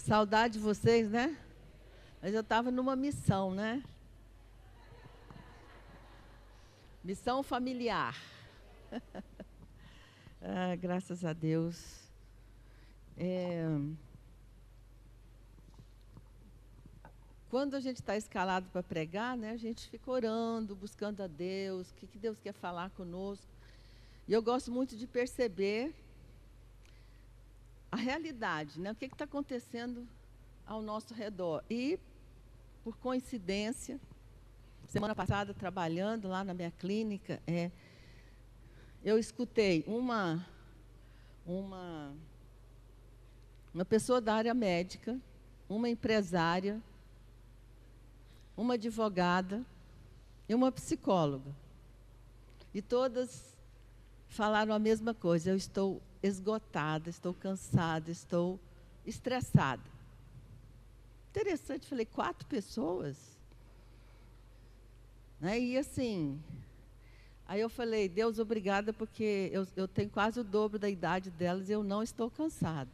Saudade de vocês, né? Mas eu estava numa missão, né? Missão familiar. Ah, graças a Deus. Quando a gente está escalado para pregar, né, a gente fica orando, buscando a Deus, o que Deus quer falar conosco. E eu gosto muito de perceber a realidade, né, o que está acontecendo ao nosso redor. E, por coincidência, semana passada, trabalhando lá na minha clínica, eu escutei uma pessoa da área médica, uma empresária, uma advogada e uma psicóloga. E todas falaram a mesma coisa: eu estou esgotada, estou cansada, estou estressada. Interessante, falei, 4 pessoas? Né? E assim, aí eu falei, Deus, obrigada, porque eu tenho quase o dobro da idade delas e eu não estou cansada.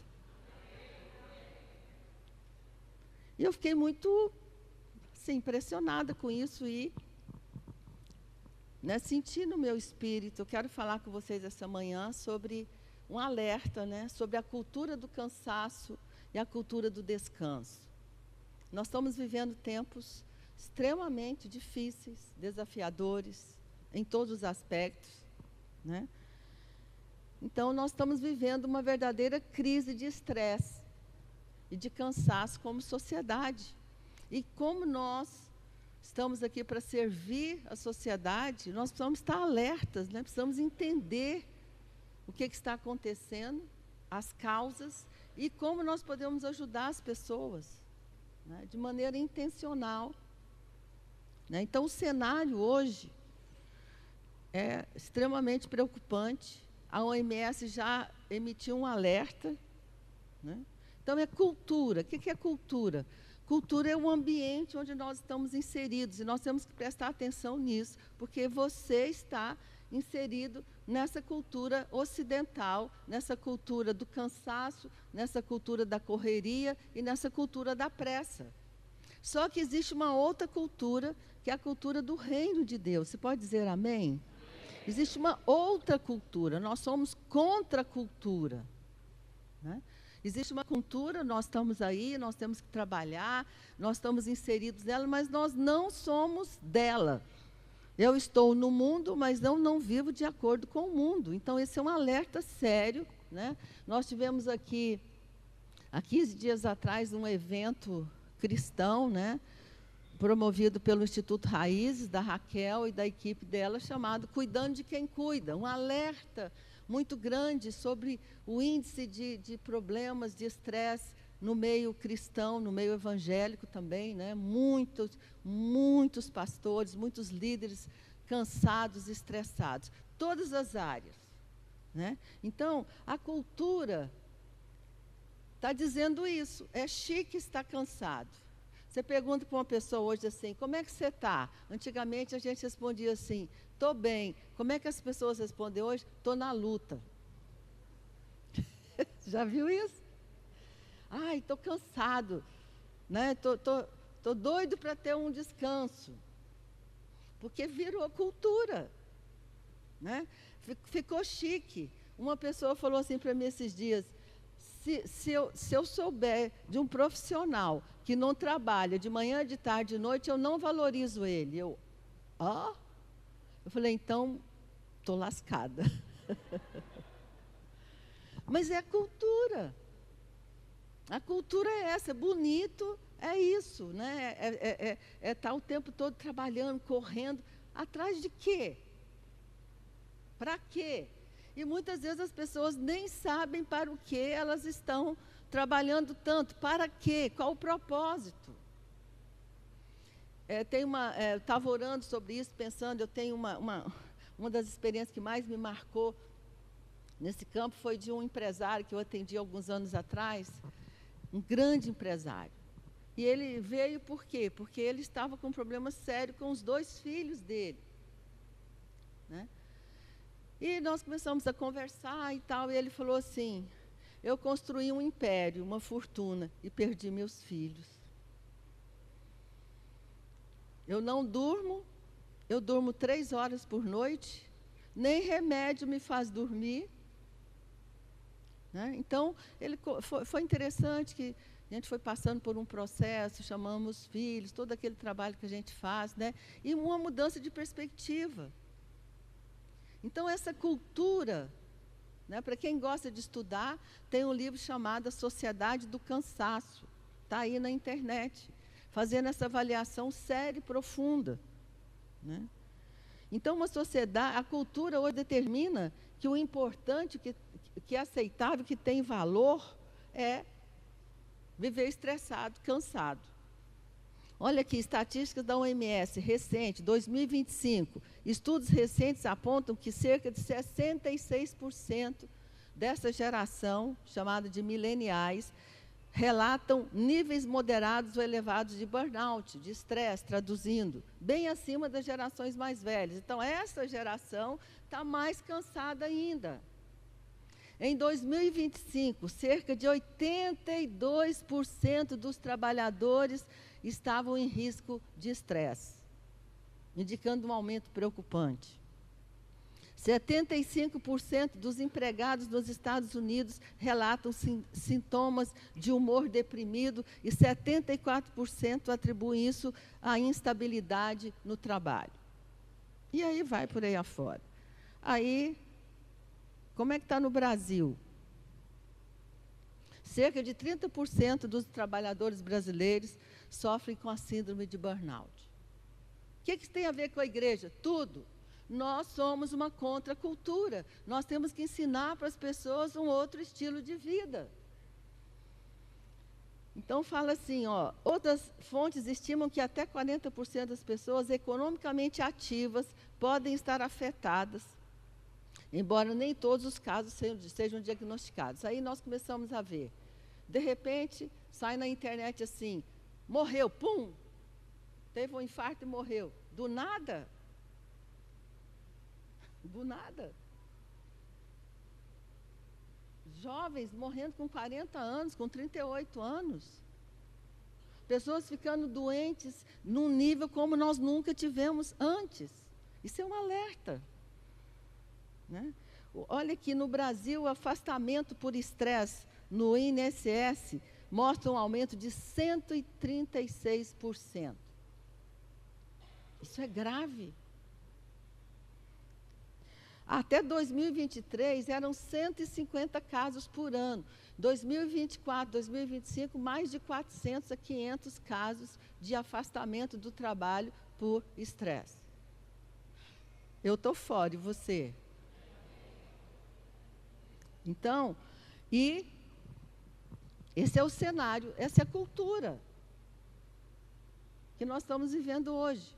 E eu fiquei muito assim, impressionada com isso e, né, senti no meu espírito. Eu quero falar com vocês essa manhã sobre um alerta, né, sobre a cultura do cansaço e a cultura do descanso. Nós estamos vivendo tempos extremamente difíceis, desafiadores, em todos os aspectos, né? Então, nós estamos vivendo uma verdadeira crise de estresse e de cansaço como sociedade. E como nós estamos aqui para servir a sociedade, nós precisamos estar alertas, né? Precisamos entender o que está acontecendo, as causas, e como nós podemos ajudar as pessoas, né, de maneira intencional. Né? Então, o cenário hoje é extremamente preocupante. A OMS já emitiu um alerta. Né? Então, é cultura. O que é cultura? Cultura é o ambiente onde nós estamos inseridos, e nós temos que prestar atenção nisso, porque você está inserido nessa cultura ocidental, nessa cultura do cansaço, nessa cultura da correria e nessa cultura da pressa. Só que existe uma outra cultura, que é a cultura do reino de Deus. Você pode dizer amém? Existe uma outra cultura, nós somos contra a cultura. Né? Existe uma cultura, nós estamos aí, nós temos que trabalhar, nós estamos inseridos nela, mas nós não somos dela. Eu estou no mundo, mas eu não vivo de acordo com o mundo. Então, esse é um alerta sério. Né? Nós tivemos aqui, há 15 dias atrás, um evento cristão, né, promovido pelo Instituto Raízes, da Raquel e da equipe dela, chamado Cuidando de Quem Cuida. Um alerta muito grande sobre o índice de problemas de estresse no meio cristão, no meio evangélico também, né? Muitos pastores, muitos líderes cansados, estressados, todas as áreas. Né? Então, a cultura está dizendo isso, é chique estar cansado. Você pergunta para uma pessoa hoje assim, como é que você está? Antigamente a gente respondia assim, estou bem. Como é que as pessoas respondem hoje? Estou na luta. Já viu isso? Ai, estou cansado. Né? Tô doido para ter um descanso. Porque virou cultura. Né? Ficou chique. Uma pessoa falou assim para mim esses dias, se eu souber de um profissional que não trabalha de manhã, de tarde, de noite, eu não valorizo ele. Eu falei, então, estou lascada. Mas é a cultura. A cultura é essa, é bonito, é isso. Né? É estar o tempo todo trabalhando, correndo. Atrás de quê? Para quê? E muitas vezes as pessoas nem sabem para o que elas estão trabalhando tanto. Para quê? Qual o propósito? Eu estava orando sobre isso, pensando, eu tenho uma das experiências que mais me marcou nesse campo foi de um empresário que eu atendi alguns anos atrás, um grande empresário. E ele veio por quê? Porque ele estava com um problema sério com os 2 filhos dele. Né? E nós começamos a conversar e tal, e ele falou assim, eu construí um império, uma fortuna, e perdi meus filhos. Eu não durmo, eu durmo 3 horas por noite, nem remédio me faz dormir. Né? Então, foi interessante que a gente foi passando por um processo, chamamos os filhos, todo aquele trabalho que a gente faz, né? E uma mudança de perspectiva. Então, essa cultura, né, para quem gosta de estudar, tem um livro chamado A Sociedade do Cansaço, está aí na internet, fazendo essa avaliação séria e profunda. Né? Então, uma sociedade, a cultura hoje determina que o importante, que é aceitável, que tem valor, é viver estressado, cansado. Olha aqui, estatísticas da OMS, recente, 2025. Estudos recentes apontam que cerca de 66% dessa geração, chamada de mileniais, relatam níveis moderados ou elevados de burnout, de estresse, traduzindo, bem acima das gerações mais velhas. Então, essa geração está mais cansada ainda. Em 2025, cerca de 82% dos trabalhadores estavam em risco de estresse, indicando um aumento preocupante. 75% dos empregados nos Estados Unidos relatam sintomas de humor deprimido e 74% atribuem isso à instabilidade no trabalho. E aí vai por aí afora. Aí, como é que está no Brasil? Cerca de 30% dos trabalhadores brasileiros sofrem com a síndrome de burnout. O que tem a ver com a igreja? Tudo. Nós somos uma contracultura. Nós temos que ensinar para as pessoas um outro estilo de vida. Então, fala assim, ó, outras fontes estimam que até 40% das pessoas economicamente ativas podem estar afetadas, embora nem todos os casos sejam diagnosticados. Aí nós começamos a ver. De repente, sai na internet assim, morreu, pum, teve um infarto e morreu. Do nada. Do nada. Jovens morrendo com 40 anos, com 38 anos. Pessoas ficando doentes num nível como nós nunca tivemos antes. Isso é um alerta. Né? Olha aqui, no Brasil, o afastamento por estresse no INSS mostra um aumento de 136%. Isso é grave. Até 2023, eram 150 casos por ano. 2024, 2025, mais de 400 a 500 casos de afastamento do trabalho por estresse. Eu estou fora, e você? Então, esse é o cenário, essa é a cultura que nós estamos vivendo hoje.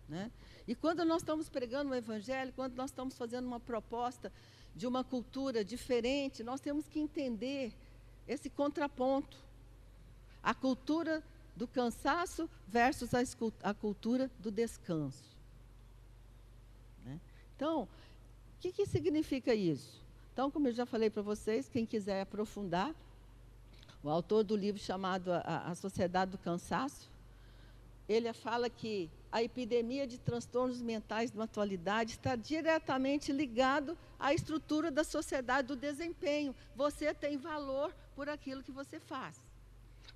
Né? E quando nós estamos pregando o Evangelho, quando nós estamos fazendo uma proposta de uma cultura diferente, nós temos que entender esse contraponto. A cultura do cansaço versus a cultura do descanso. Né? Então, o que significa isso? Então, como eu já falei para vocês, quem quiser aprofundar, o autor do livro chamado A Sociedade do Cansaço, ele fala que a epidemia de transtornos mentais na atualidade está diretamente ligado à estrutura da sociedade do desempenho. Você tem valor por aquilo que você faz.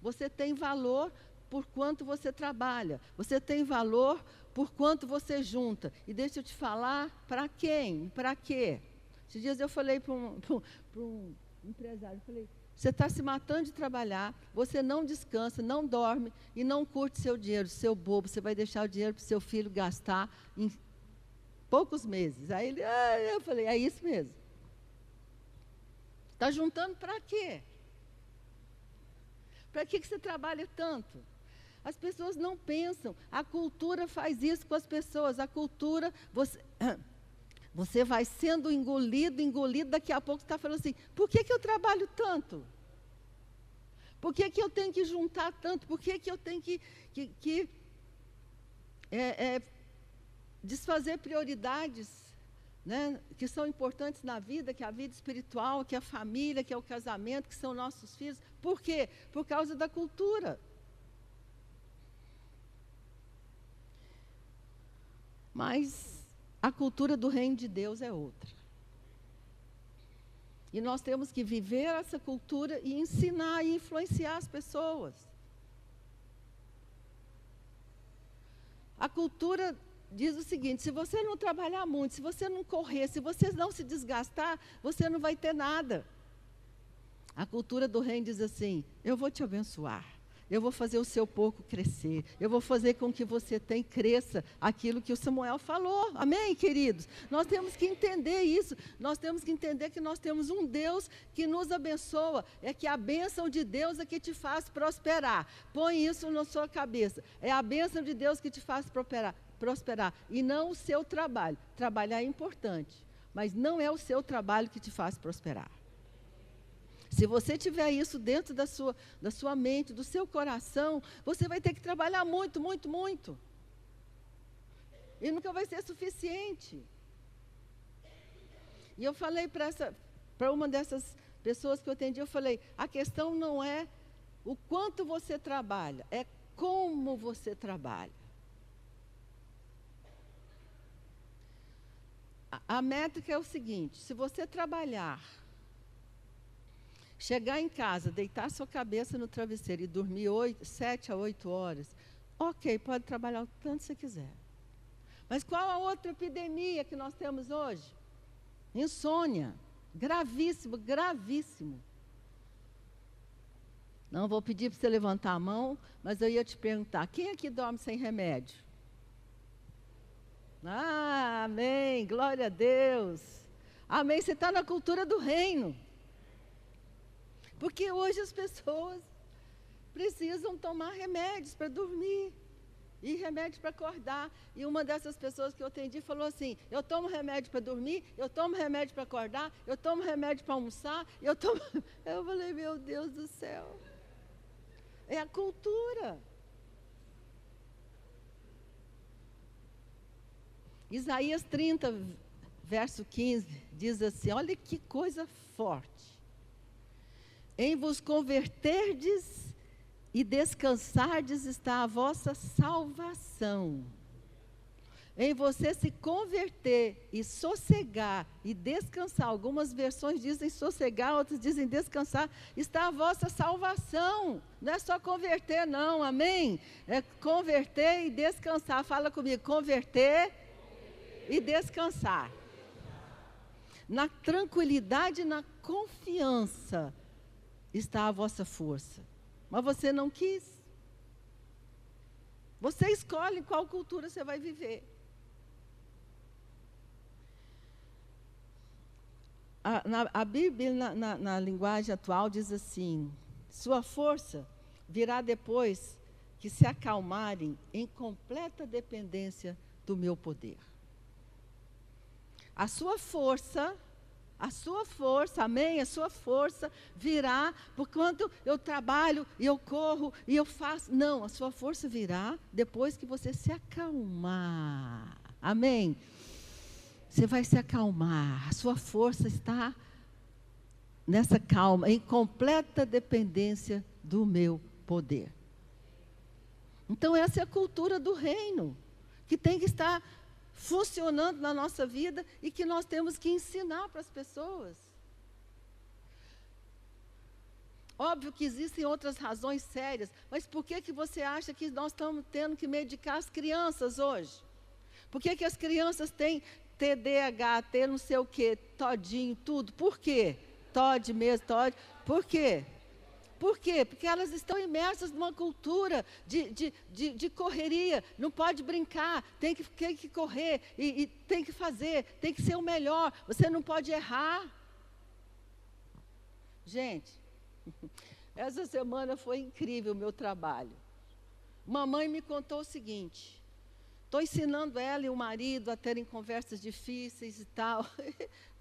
Você tem valor por quanto você trabalha. Você tem valor por quanto você junta. E deixa eu te falar, para quem? Para quê? Esses dias eu falei para um empresário, falei, você está se matando de trabalhar, você não descansa, não dorme e não curte seu dinheiro, seu bobo, você vai deixar o dinheiro para o seu filho gastar em poucos meses. Aí eu falei, é isso mesmo. Está juntando para quê? Para que você trabalha tanto? As pessoas não pensam, a cultura faz isso com as pessoas, a cultura, você vai sendo engolido, daqui a pouco você está falando assim, por que eu trabalho tanto? Por que eu tenho que juntar tanto? Por que eu tenho que desfazer prioridades? né, que são importantes na vida, que é a vida espiritual, que é a família, que é o casamento, que são nossos filhos. Por quê? Por causa da cultura. Mas a cultura do reino de Deus é outra. E nós temos que viver essa cultura e ensinar e influenciar as pessoas. A cultura diz o seguinte: se você não trabalhar muito, se você não correr, se você não se desgastar, você não vai ter nada. A cultura do reino diz assim: eu vou te abençoar, eu vou fazer o seu pouco crescer, eu vou fazer com que você tenha cresça aquilo que o Samuel falou. Amém, queridos? Nós temos que entender isso, nós temos que entender que nós temos um Deus que nos abençoa, é que a bênção de Deus é que te faz prosperar. Põe isso na sua cabeça, é a bênção de Deus que te faz prosperar, e não o seu trabalho. Trabalhar é importante, mas não é o seu trabalho que te faz prosperar. Se você tiver isso dentro da sua mente, do seu coração, você vai ter que trabalhar muito, muito, muito. E nunca vai ser suficiente. E eu falei para uma dessas pessoas que eu atendi, eu falei: a questão não é o quanto você trabalha, é como você trabalha. A métrica é o seguinte: se você trabalhar, chegar em casa, deitar sua cabeça no travesseiro e dormir 7 a 8 horas, ok, pode trabalhar o tanto você quiser. Mas qual a outra epidemia que nós temos hoje? Insônia. Gravíssimo, gravíssimo. Não vou pedir para você levantar a mão, mas eu ia te perguntar: quem aqui dorme sem remédio? Ah, amém, glória a Deus. Amém, você está na cultura do reino. Porque hoje as pessoas precisam tomar remédios para dormir e remédios para acordar. E uma dessas pessoas que eu atendi falou assim: eu tomo remédio para dormir, eu tomo remédio para acordar, eu tomo remédio para almoçar, eu falei: meu Deus do céu. É a cultura. Isaías 30, verso 15, diz assim: olha que coisa forte. Em vos converterdes e descansardes está a vossa salvação. Em você se converter e sossegar e descansar, algumas versões dizem sossegar, outras dizem descansar, está a vossa salvação. Não é só converter não, amém? É converter e descansar. Fala comigo: converter e descansar. Na tranquilidade e na confiança está a vossa força. Mas você não quis. Você escolhe qual cultura você vai viver. A Bíblia, na linguagem atual, diz assim: sua força virá depois que se acalmarem em completa dependência do meu poder. A sua força, amém? A sua força virá por quanto eu trabalho e eu corro e eu faço. Não, a sua força virá depois que você se acalmar. Amém? Você vai se acalmar. A sua força está nessa calma, em completa dependência do meu poder. Então essa é a cultura do reino, que tem que estar funcionando na nossa vida e que nós temos que ensinar para as pessoas. Óbvio que existem outras razões sérias, mas por que você acha que nós estamos tendo que medicar as crianças hoje? Por que as crianças têm TDAH, não sei o quê, todinho, tudo? Por quê? Tod mesmo, tod. Por quê? Por quê? Porque elas estão imersas numa cultura de correria. Não pode brincar, tem que correr, e tem que fazer, tem que ser o melhor. Você não pode errar. Gente, essa semana foi incrível o meu trabalho. Mamãe me contou o seguinte: estou ensinando ela e o marido a terem conversas difíceis e tal.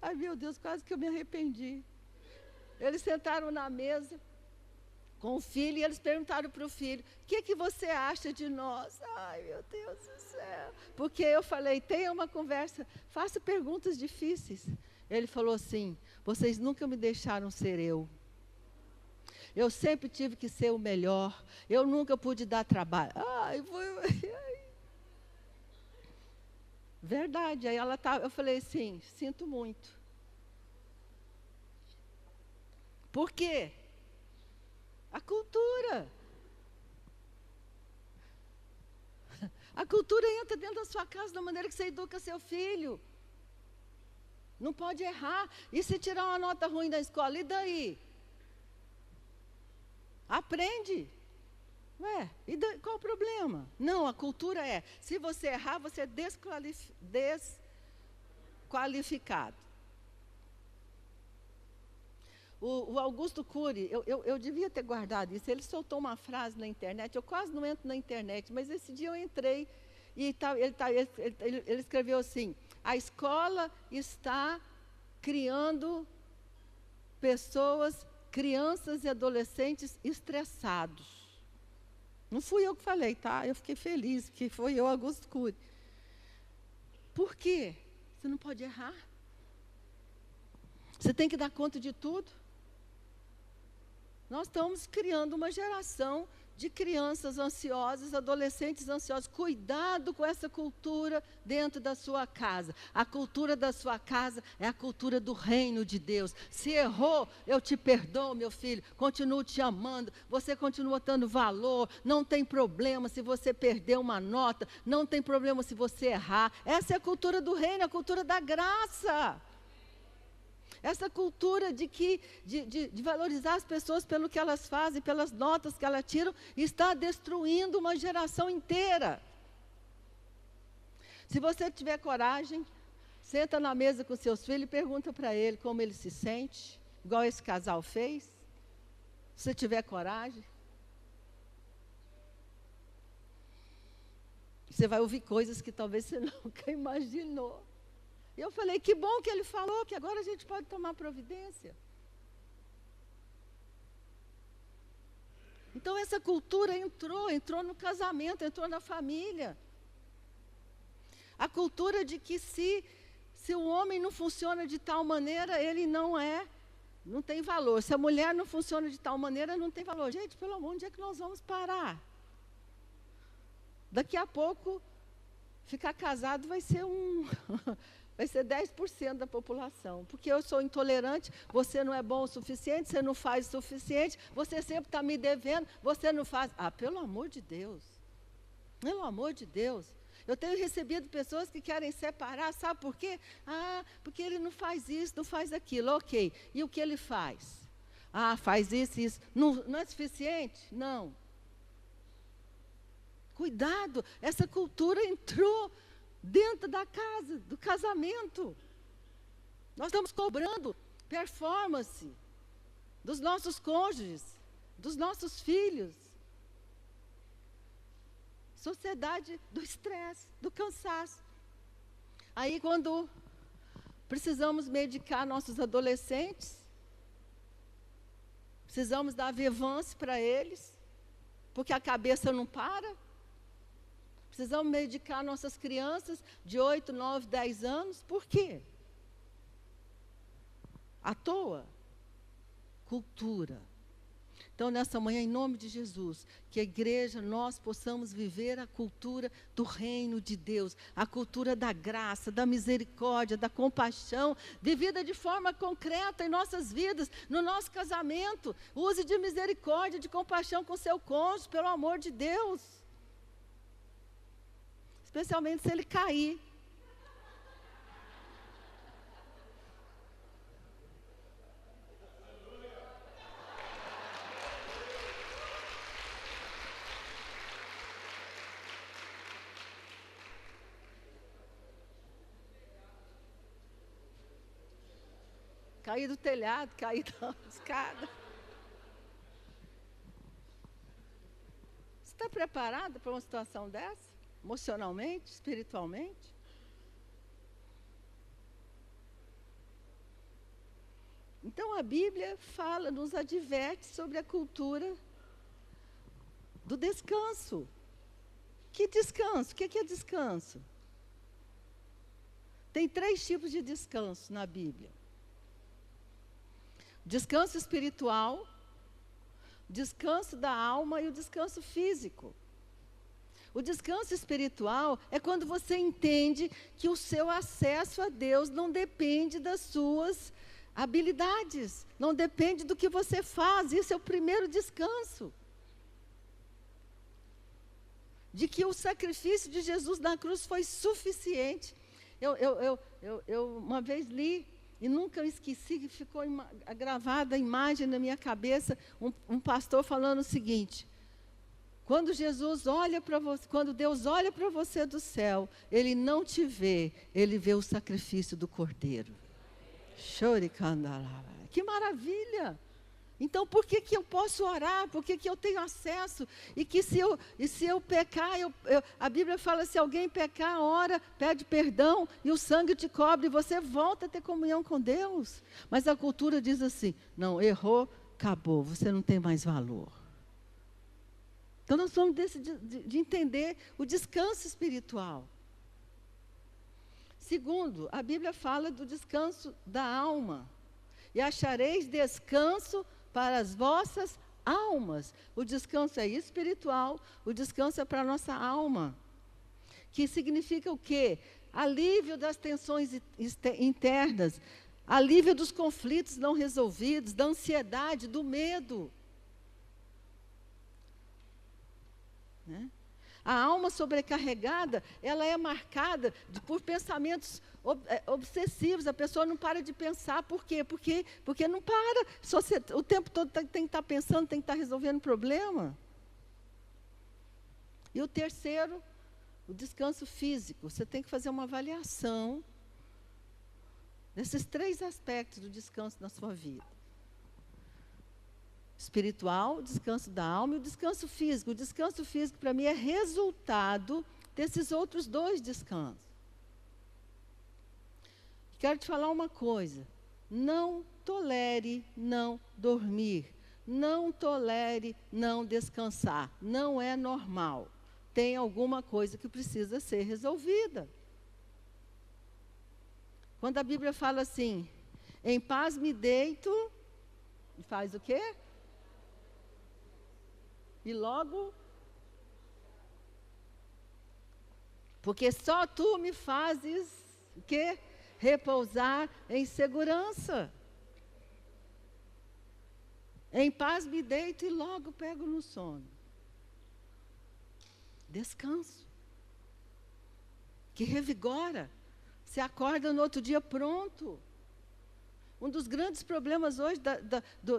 Ai, meu Deus, quase que eu me arrependi. Eles sentaram na mesa. com o filho, e eles perguntaram para o filho, o que você acha de nós? Ai, meu Deus do céu. Porque eu falei, tenha uma conversa, faça perguntas difíceis. Ele falou assim, vocês nunca me deixaram ser eu. Eu sempre tive que ser o melhor. Eu nunca pude dar trabalho. Ai, verdade. Aí eu falei assim, sinto muito. Por quê? A cultura. A cultura entra dentro da sua casa da maneira que você educa seu filho. Não pode errar. E se tirar uma nota ruim da escola, e daí? Aprende. Ué, e daí, qual o problema? Não, a cultura é, se você errar, você é desqualificado. O Augusto Cury, eu devia ter guardado isso, ele soltou uma frase na internet, eu quase não entro na internet, mas esse dia eu entrei, e ele escreveu assim, a escola está criando crianças e adolescentes estressados. Não fui eu que falei, tá? Eu fiquei feliz, que foi eu, Augusto Cury. Por quê? Você não pode errar. Você tem que dar conta de tudo. Nós estamos criando uma geração de crianças ansiosas, adolescentes ansiosos. Cuidado com essa cultura dentro da sua casa. A cultura da sua casa é a cultura do reino de Deus. Se errou, eu te perdoo, meu filho. Continuo te amando. Você continua dando valor. Não tem problema se você perder uma nota. Não tem problema se você errar. Essa é a cultura do reino, a cultura da graça. Essa cultura de valorizar as pessoas pelo que elas fazem, pelas notas que elas tiram, está destruindo uma geração inteira. Se você tiver coragem, senta na mesa com seus filhos e pergunta para ele como ele se sente, igual esse casal fez. Se você tiver coragem, você vai ouvir coisas que talvez você nunca imaginou. E eu falei, que bom que ele falou, que agora a gente pode tomar providência. Então essa cultura entrou no casamento, entrou na família. A cultura de que se o homem não funciona de tal maneira, ele não tem valor. Se a mulher não funciona de tal maneira, não tem valor. Gente, pelo amor, onde é que nós vamos parar? Daqui a pouco, ficar casado vai ser vai ser 10% da população, porque eu sou intolerante, você não é bom o suficiente, você não faz o suficiente, você sempre está me devendo, você não faz. Ah, pelo amor de Deus. Pelo amor de Deus. Eu tenho recebido pessoas que querem separar, sabe por quê? Ah, porque ele não faz isso, não faz aquilo. Ok, e o que ele faz? Ah, faz isso e isso. Não é suficiente? Não. Cuidado, essa cultura entrou dentro da casa, do casamento. Nós estamos cobrando performance dos nossos cônjuges, dos nossos filhos. Sociedade do estresse, do cansaço. Aí, quando precisamos medicar nossos adolescentes, precisamos dar vivance para eles, porque a cabeça não para. Precisamos medicar nossas crianças de 8, 9, 10 anos. Por quê? À toa? Cultura. Então, nessa manhã, em nome de Jesus, que a igreja, nós possamos viver a cultura do reino de Deus, a cultura da graça, da misericórdia, da compaixão, vivida de forma concreta em nossas vidas, no nosso casamento. Use de misericórdia, de compaixão com seu cônjuge, pelo amor de Deus. Especialmente se ele cair. Cair do telhado, cair da escada. Você está preparado para uma situação dessa? Emocionalmente, espiritualmente? Então a Bíblia fala, nos adverte sobre a cultura do descanso. Que descanso? O que é descanso? Tem 3 tipos de descanso na Bíblia. Descanso espiritual, descanso da alma e o descanso físico. O descanso espiritual é quando você entende que o seu acesso a Deus não depende das suas habilidades, não depende do que você faz. Isso é o primeiro descanso. De que o sacrifício de Jesus na cruz foi suficiente. Eu uma vez li, e nunca esqueci, que ficou gravada a imagem na minha cabeça, um pastor falando o seguinte: quando Jesus olha para você, quando Deus olha para você do céu, Ele não te vê, Ele vê o sacrifício do Cordeiro. Que maravilha! Então, por que eu posso orar? Por que eu tenho acesso? E se eu pecar, a Bíblia fala, se alguém pecar, ora, pede perdão, e o sangue te cobre, e você volta a ter comunhão com Deus. Mas a cultura diz assim, não, errou, acabou, você não tem mais valor. Então, nós vamos de entender o descanso espiritual. Segundo, a Bíblia fala do descanso da alma. E achareis descanso para as vossas almas. O descanso é espiritual, o descanso é para a nossa alma. Que significa o quê? Alívio das tensões internas, alívio dos conflitos não resolvidos, da ansiedade, do medo. Né? A alma sobrecarregada, ela é marcada por pensamentos obsessivos. A pessoa não para de pensar. Por quê? Porque não para. O tempo todo tem que estar pensando, tem que estar resolvendo problema. E o terceiro, o descanso físico. Você tem que fazer uma avaliação desses 3 aspectos do descanso na sua vida. Espiritual, o descanso da alma e o descanso físico. O descanso físico, para mim, é resultado desses outros 2 descansos. Quero te falar uma coisa. Não tolere não dormir. Não tolere não descansar. Não é normal. Tem alguma coisa que precisa ser resolvida. Quando a Bíblia fala assim, em paz me deito, faz o quê? E logo, porque só tu me fazes o quê? Repousar em segurança. Em paz me deito e logo pego no sono. Descanso. Que revigora. Você acorda no outro dia pronto. Um dos grandes problemas hoje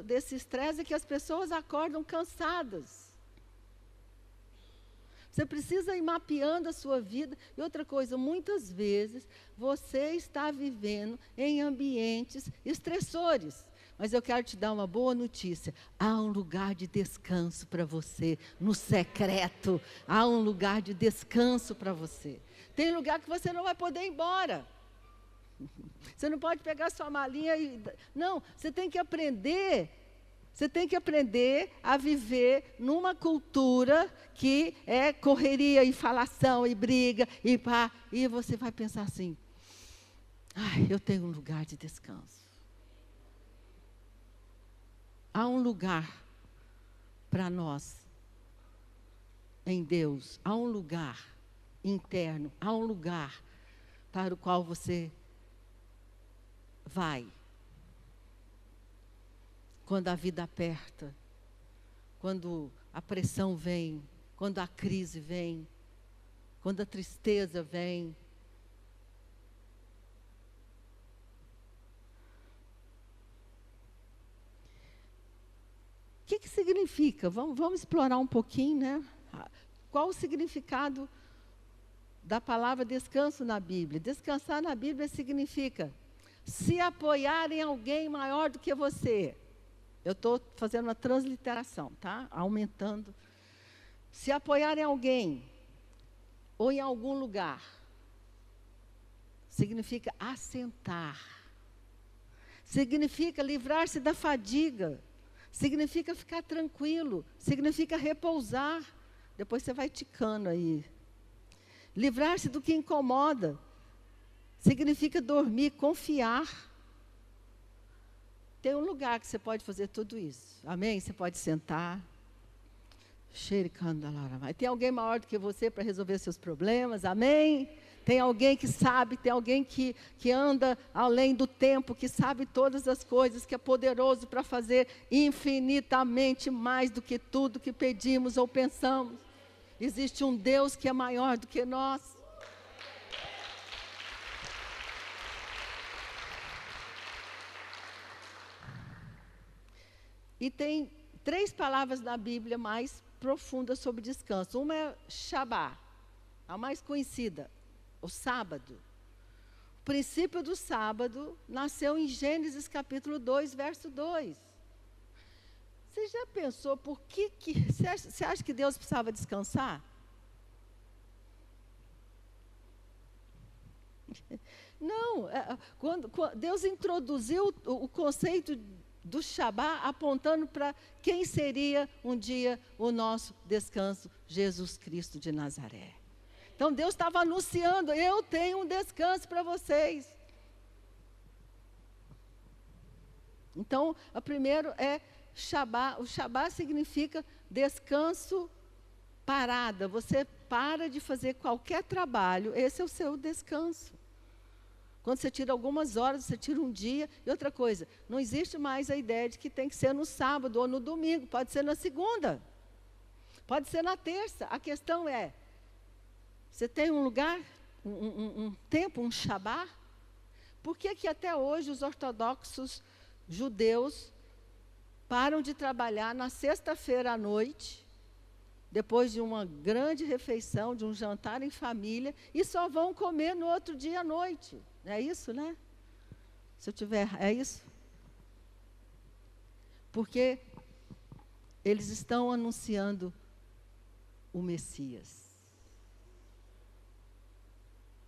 desse estresse é que as pessoas acordam cansadas. Você precisa ir mapeando a sua vida. E outra coisa, muitas vezes você está vivendo em ambientes estressores. Mas eu quero te dar uma boa notícia. Há um lugar de descanso para você, no secreto. Há um lugar de descanso para você. Tem lugar que você não vai poder ir embora. Você não pode pegar sua malinha e... Não, você tem que aprender. Você tem que aprender a viver numa cultura que é correria e falação e briga e pá. E você vai pensar assim, eu tenho um lugar de descanso. Há um lugar para nós em Deus. Há um lugar interno. Há um lugar para o qual você vai. Quando a vida aperta, quando a pressão vem, quando a crise vem, quando a tristeza vem. O que significa? Vamos explorar um pouquinho, né? Qual o significado da palavra descanso na Bíblia? Descansar na Bíblia significa se apoiar em alguém maior do que você. Eu estou fazendo uma transliteração, tá? Aumentando. Se apoiar em alguém ou em algum lugar, significa assentar. Significa livrar-se da fadiga. Significa ficar tranquilo. Significa repousar. Depois você vai ticando aí. Livrar-se do que incomoda. Significa dormir, confiar. Tem um lugar que você pode fazer tudo isso. Amém? Você pode sentar. Tem alguém maior do que você para resolver seus problemas. Amém? Tem alguém que sabe, tem alguém que anda além do tempo, que sabe todas as coisas, que é poderoso para fazer infinitamente mais do que tudo que pedimos ou pensamos. Existe um Deus que é maior do que nós. E tem 3 palavras na Bíblia mais profundas sobre descanso. Uma é Shabá, a mais conhecida, o sábado. O princípio do sábado nasceu em Gênesis capítulo 2, verso 2. Você já pensou por que você acha que Deus precisava descansar? Não, quando Deus introduziu o conceito do Shabá, apontando para quem seria um dia o nosso descanso, Jesus Cristo de Nazaré. Então Deus estava anunciando, eu tenho um descanso para vocês. Então, o primeiro é Shabá. O Shabá significa descanso, parada. Você para de fazer qualquer trabalho, esse é o seu descanso. Quando você tira algumas horas, você tira um dia. E outra coisa, não existe mais a ideia de que tem que ser no sábado ou no domingo. Pode ser na segunda. Pode ser na terça. A questão é, você tem um lugar, um tempo, um Shabá? Por que até hoje os ortodoxos judeus param de trabalhar na sexta-feira à noite, depois de uma grande refeição, de um jantar em família, e só vão comer no outro dia à noite? É isso, né? Se eu tiver, é isso? Porque eles estão anunciando o Messias.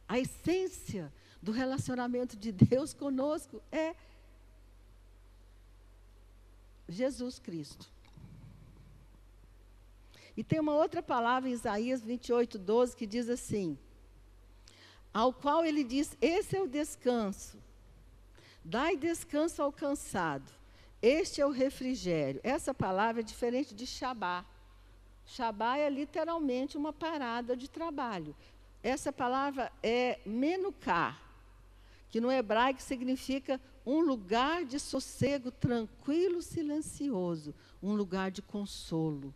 A essência do relacionamento de Deus conosco é Jesus Cristo. E tem uma outra palavra em Isaías 28, 12, que diz assim: ao qual ele diz, esse é o descanso, dai descanso ao cansado, este é o refrigério. Essa palavra é diferente de Shabá. Shabá é literalmente uma parada de trabalho. Essa palavra é menuká, que no hebraico significa um lugar de sossego tranquilo, silencioso, um lugar de consolo.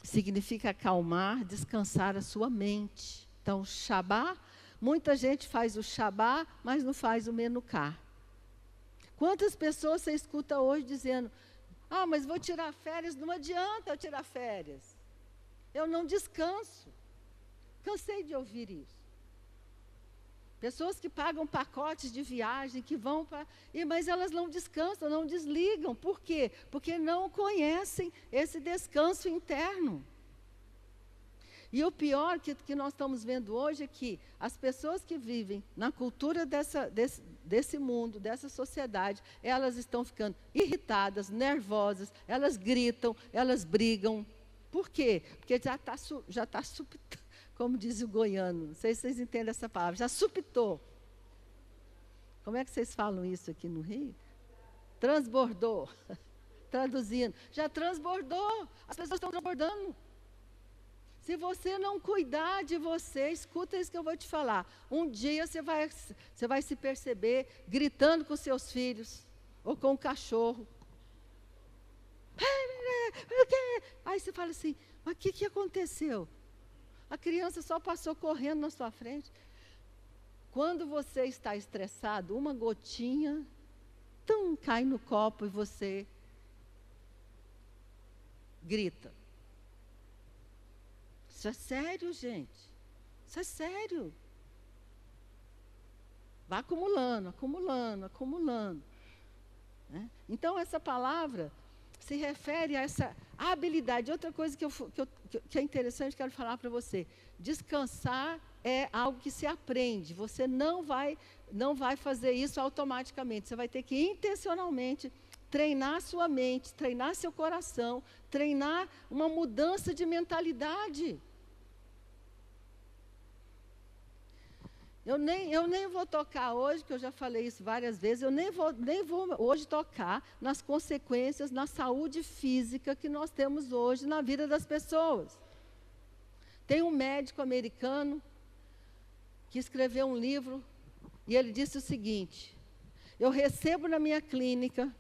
Significa acalmar, descansar a sua mente. Então, Shabá, muita gente faz o Shabá, mas não faz o menuká. Quantas pessoas você escuta hoje dizendo, mas vou tirar férias, não adianta eu tirar férias. Eu não descanso. Cansei de ouvir isso. Pessoas que pagam pacotes de viagem, que vão para... Mas elas não descansam, não desligam. Por quê? Porque não conhecem esse descanso interno. E o pior que nós estamos vendo hoje é que as pessoas que vivem na cultura desse mundo, dessa sociedade, elas estão ficando irritadas, nervosas, elas gritam, elas brigam. Por quê? Porque já está como diz o goiano, não sei se vocês entendem essa palavra, já supitou. Como é que vocês falam isso aqui no Rio? Transbordou. Traduzindo, já transbordou. As pessoas estão transbordando. Se você não cuidar de você, escuta isso que eu vou te falar. Um dia você vai se perceber gritando com seus filhos, ou com o cachorro. Aí você fala assim, mas o que aconteceu? A criança só passou correndo na sua frente. Quando você está estressado, uma gotinha, cai no copo e você grita. Isso é sério, gente. Isso é sério. Vai acumulando, acumulando, acumulando. Né? Então, essa palavra se refere a essa habilidade. Outra coisa que é interessante, quero falar para você. Descansar é algo que se aprende. Você não vai fazer isso automaticamente. Você vai ter que intencionalmente treinar sua mente, treinar seu coração, treinar uma mudança de mentalidade. Eu nem vou tocar hoje, que eu já falei isso várias vezes, eu nem vou hoje tocar nas consequências na saúde física que nós temos hoje na vida das pessoas. Tem um médico americano que escreveu um livro e ele disse o seguinte: eu recebo na minha clínica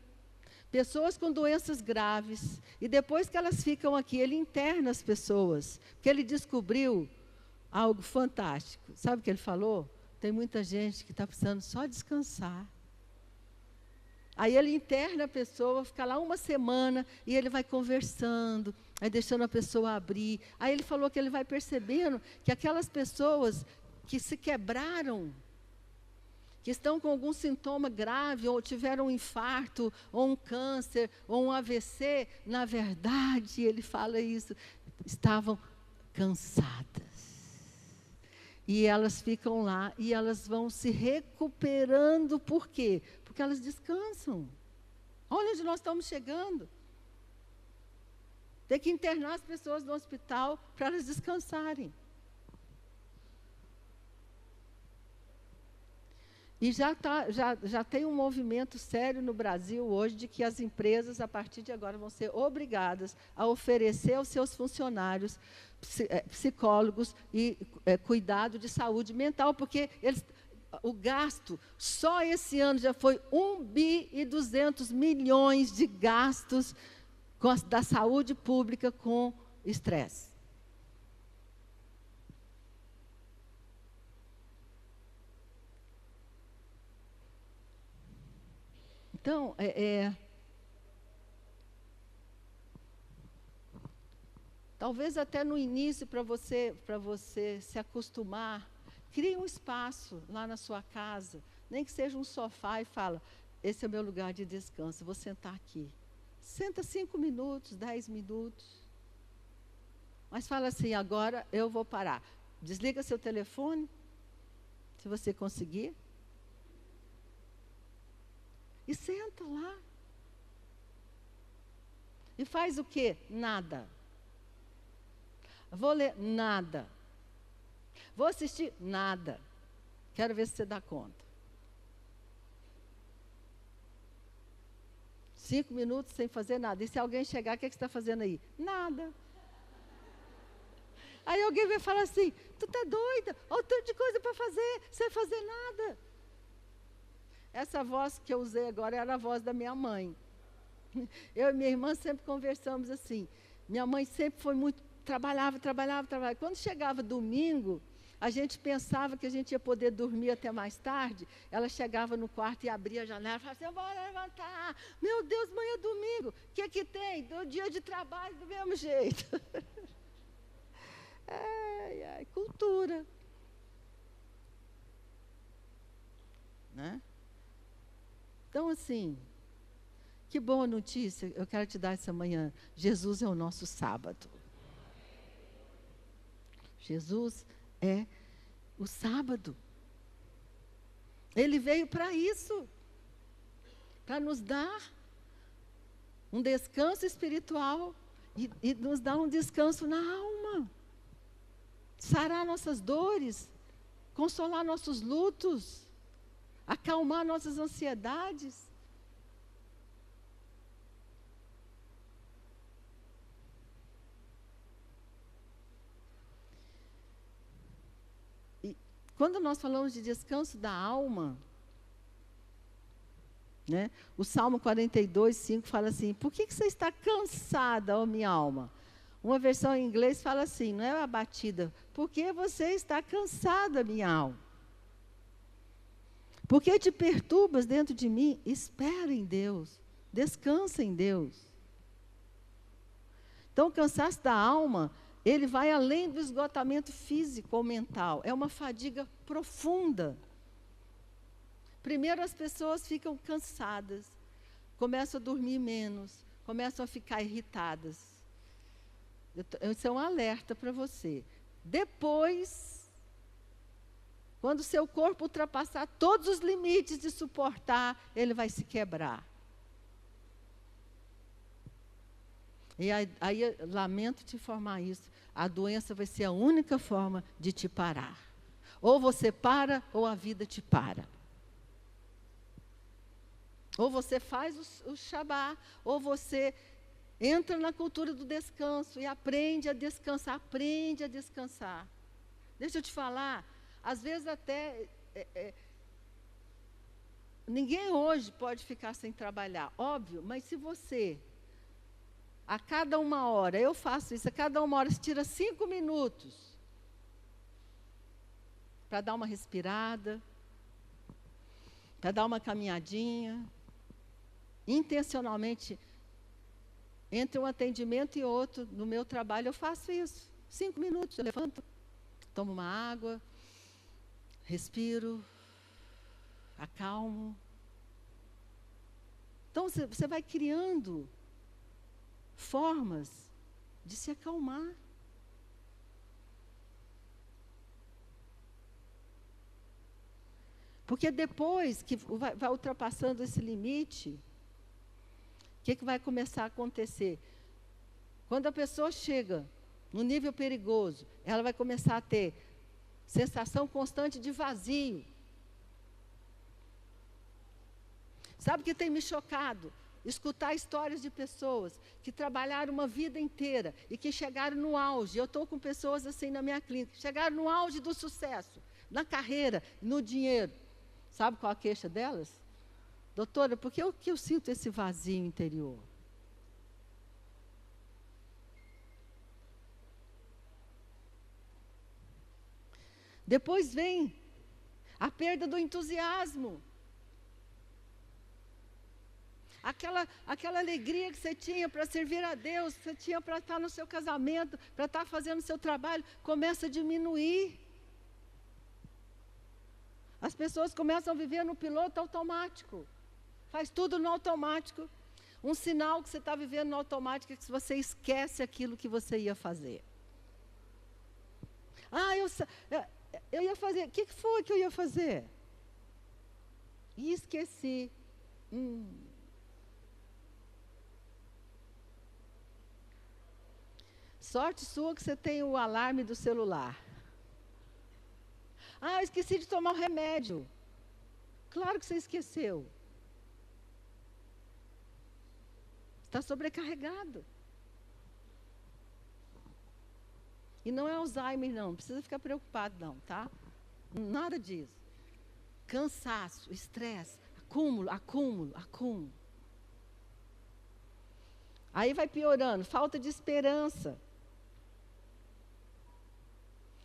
pessoas com doenças graves e depois que elas ficam aqui, ele interna as pessoas, porque ele descobriu algo fantástico. Sabe o que ele falou? Tem muita gente que está precisando só descansar. Aí ele interna a pessoa, fica lá uma semana e ele vai conversando, aí deixando a pessoa abrir. Aí ele falou que ele vai percebendo que aquelas pessoas que se quebraram, que estão com algum sintoma grave, ou tiveram um infarto, ou um câncer, ou um AVC, na verdade, ele fala isso, estavam cansadas. E elas ficam lá e elas vão se recuperando. Por quê? Porque elas descansam. Olha onde nós estamos chegando. Tem que internar as pessoas no hospital para elas descansarem. E já tem um movimento sério no Brasil hoje de que as empresas, a partir de agora, vão ser obrigadas a oferecer aos seus funcionários psicólogos e cuidado de saúde mental, porque o gasto, só esse ano já foi 1,2 bilhão de gastos da saúde pública com estresse. Então, talvez até no início, para você se acostumar, crie um espaço lá na sua casa, nem que seja um sofá, e fala: esse é o meu lugar de descanso, vou sentar aqui. Senta 5 minutos, 10 minutos. Mas fala assim: agora eu vou parar. Desliga seu telefone, se você conseguir. E senta lá. E faz o quê? Nada. Vou ler? Nada. Vou assistir? Nada. Quero ver se você dá conta. 5 minutos sem fazer nada. E se alguém chegar, o que você está fazendo aí? Nada. Aí alguém vai falar assim: tu está doida? Olha o tanto de coisa para fazer, sem fazer nada. Essa voz que eu usei agora era a voz da minha mãe. Eu e minha irmã sempre conversamos assim. Minha mãe sempre foi muito... Trabalhava. Quando chegava domingo, a gente pensava que a gente ia poder dormir até mais tarde. Ela chegava no quarto e abria a janela e falava assim: eu vou levantar. Meu Deus, mãe, é domingo. O que tem? Do dia de trabalho do mesmo jeito. Cultura. Né? Então, assim, que boa notícia eu quero te dar essa manhã. Jesus é o nosso sábado. Jesus é o sábado. Ele veio para isso, para nos dar um descanso espiritual e nos dar um descanso na alma, sarar nossas dores, consolar nossos lutos, acalmar nossas ansiedades. E quando nós falamos de descanso da alma, né, o Salmo 42, 5 fala assim: por que você está cansada, ó minha alma? Uma versão em inglês fala assim, não é abatida: por que você está cansada, minha alma? Por que te perturbas dentro de mim? Espera em Deus, descansa em Deus. Então, o cansaço da alma, ele vai além do esgotamento físico ou mental. É uma fadiga profunda. Primeiro, as pessoas ficam cansadas, começam a dormir menos, começam a ficar irritadas. Isso é um alerta para você. Depois, quando o seu corpo ultrapassar todos os limites de suportar, ele vai se quebrar. E aí lamento te informar isso. A doença vai ser a única forma de te parar. Ou você para, ou a vida te para. Ou você faz o Shabá, ou você entra na cultura do descanso e aprende a descansar. Aprende a descansar. Deixa eu te falar, às vezes até... ninguém hoje pode ficar sem trabalhar, óbvio, mas se você, a cada 1 hora, eu faço isso, a cada 1 hora, você tira 5 minutos para dar uma respirada, para dar uma caminhadinha, intencionalmente, entre um atendimento e outro, no meu trabalho, eu faço isso. 5 minutos, eu levanto, tomo uma água, respiro, acalmo. Então, você vai criando formas de se acalmar. Porque depois que vai ultrapassando esse limite, o que vai começar a acontecer? Quando a pessoa chega no nível perigoso, ela vai começar a ter sensação constante de vazio. Sabe o que tem me chocado? Escutar histórias de pessoas que trabalharam uma vida inteira e que chegaram no auge. Eu estou com pessoas assim na minha clínica, chegaram no auge do sucesso, na carreira, no dinheiro. Sabe qual a queixa delas? Doutora, por que eu sinto esse vazio interior? Depois vem a perda do entusiasmo. Aquela alegria que você tinha para servir a Deus, que você tinha para estar no seu casamento, para estar fazendo o seu trabalho, começa a diminuir. As pessoas começam a viver no piloto automático. Faz tudo no automático. Um sinal que você está vivendo no automático é que você esquece aquilo que você ia fazer. Eu ia fazer, o que foi que eu ia fazer? E esqueci. Sorte sua que você tem o alarme do celular. Eu esqueci de tomar o remédio. Claro que você esqueceu. Está sobrecarregado. E não é Alzheimer, não precisa ficar preocupado, não, tá? Nada disso. Cansaço, estresse, acúmulo. Aí vai piorando, falta de esperança.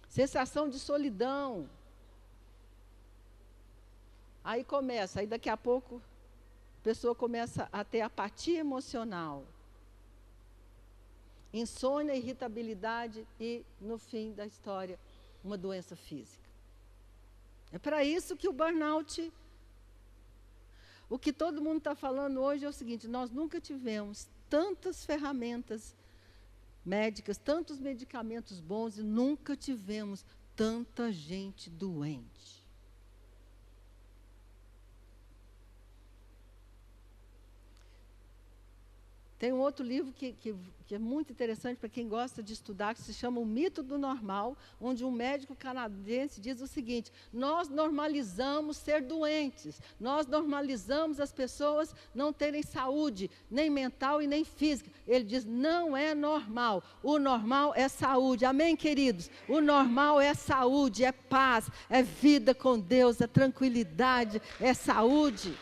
Sensação de solidão. Aí daqui a pouco, a pessoa começa a ter apatia emocional. Insônia, irritabilidade e, no fim da história, uma doença física. É para isso que o burnout... O que todo mundo está falando hoje é o seguinte: nós nunca tivemos tantas ferramentas médicas, tantos medicamentos bons, e nunca tivemos tanta gente doente. Tem um outro livro que é muito interessante para quem gosta de estudar, que se chama O Mito do Normal, onde um médico canadense diz o seguinte: nós normalizamos ser doentes, nós normalizamos as pessoas não terem saúde, nem mental e nem física. Ele diz, não é normal, o normal é saúde. Amém, queridos? O normal é saúde, é paz, é vida com Deus, é tranquilidade, é saúde.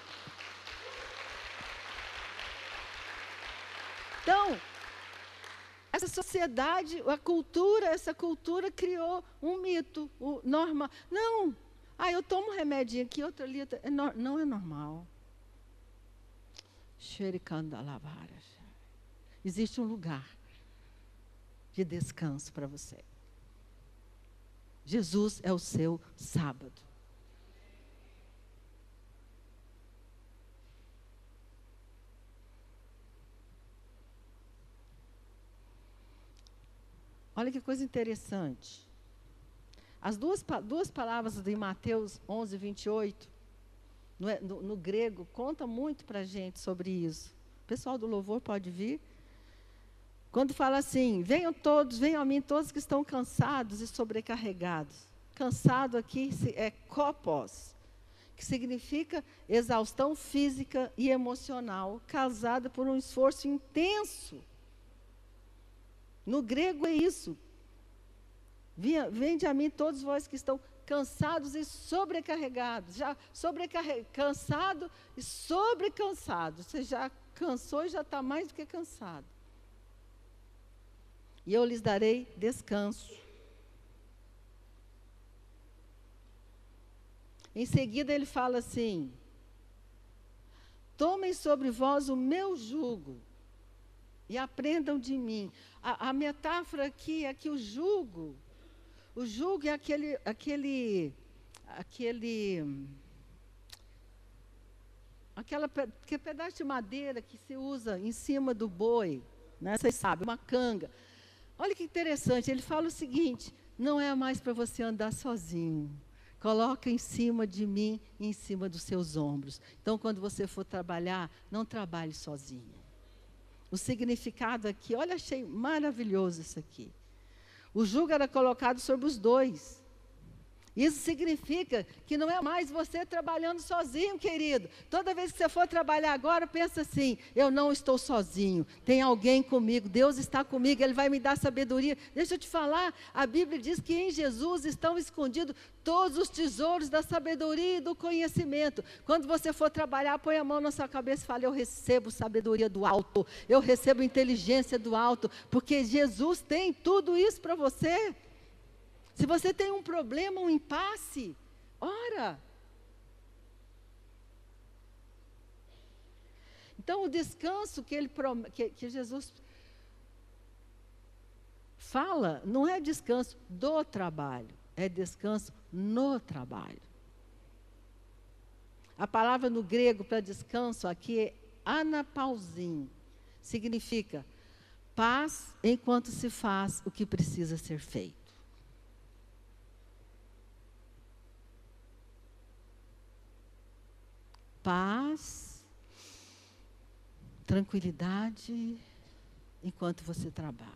Então, essa sociedade, essa cultura criou um mito, o normal. Não, eu tomo um remedinho aqui, outro ali, não é normal. Existe um lugar de descanso para você. Jesus é o seu sábado. Olha que coisa interessante. As duas palavras de Mateus 11, 28, no grego, conta muito para a gente sobre isso. O pessoal do louvor pode vir. Quando fala assim, venham a mim todos que estão cansados e sobrecarregados. Cansado aqui é kopos, que significa exaustão física e emocional, causada por um esforço intenso. No grego é isso. Vinde a mim todos vós que estão cansados e sobrecarregados. Cansado e sobrecansado. Você já cansou e já está mais do que cansado. E eu lhes darei descanso. Em seguida ele fala assim: tomem sobre vós o meu jugo e aprendam de mim. A metáfora aqui é que o jugo é aquele pedaço de madeira que se usa em cima do boi, né? Vocês sabem, uma canga. Olha que interessante, ele fala o seguinte: não é mais para você andar sozinho. Coloca em cima de mim e em cima dos seus ombros. Então, quando você for trabalhar, não trabalhe sozinho. O significado aqui, olha, achei maravilhoso isso aqui. O jugo era colocado sobre os dois. Isso significa que não é mais você trabalhando sozinho, querido. Toda vez que você for trabalhar agora, pensa assim: eu não estou sozinho, tem alguém comigo, Deus está comigo, Ele vai me dar sabedoria. Deixa eu te falar, a Bíblia diz que em Jesus estão escondidos todos os tesouros da sabedoria e do conhecimento. Quando você for trabalhar, põe a mão na sua cabeça e fala: eu recebo sabedoria do alto, eu recebo inteligência do alto, porque Jesus tem tudo isso para você. Se você tem um problema, um impasse, ora. Então, o descanso que Jesus fala, não é descanso do trabalho, é descanso no trabalho. A palavra no grego para descanso aqui é anapausin, significa paz enquanto se faz o que precisa ser feito. Paz, tranquilidade, enquanto você trabalha.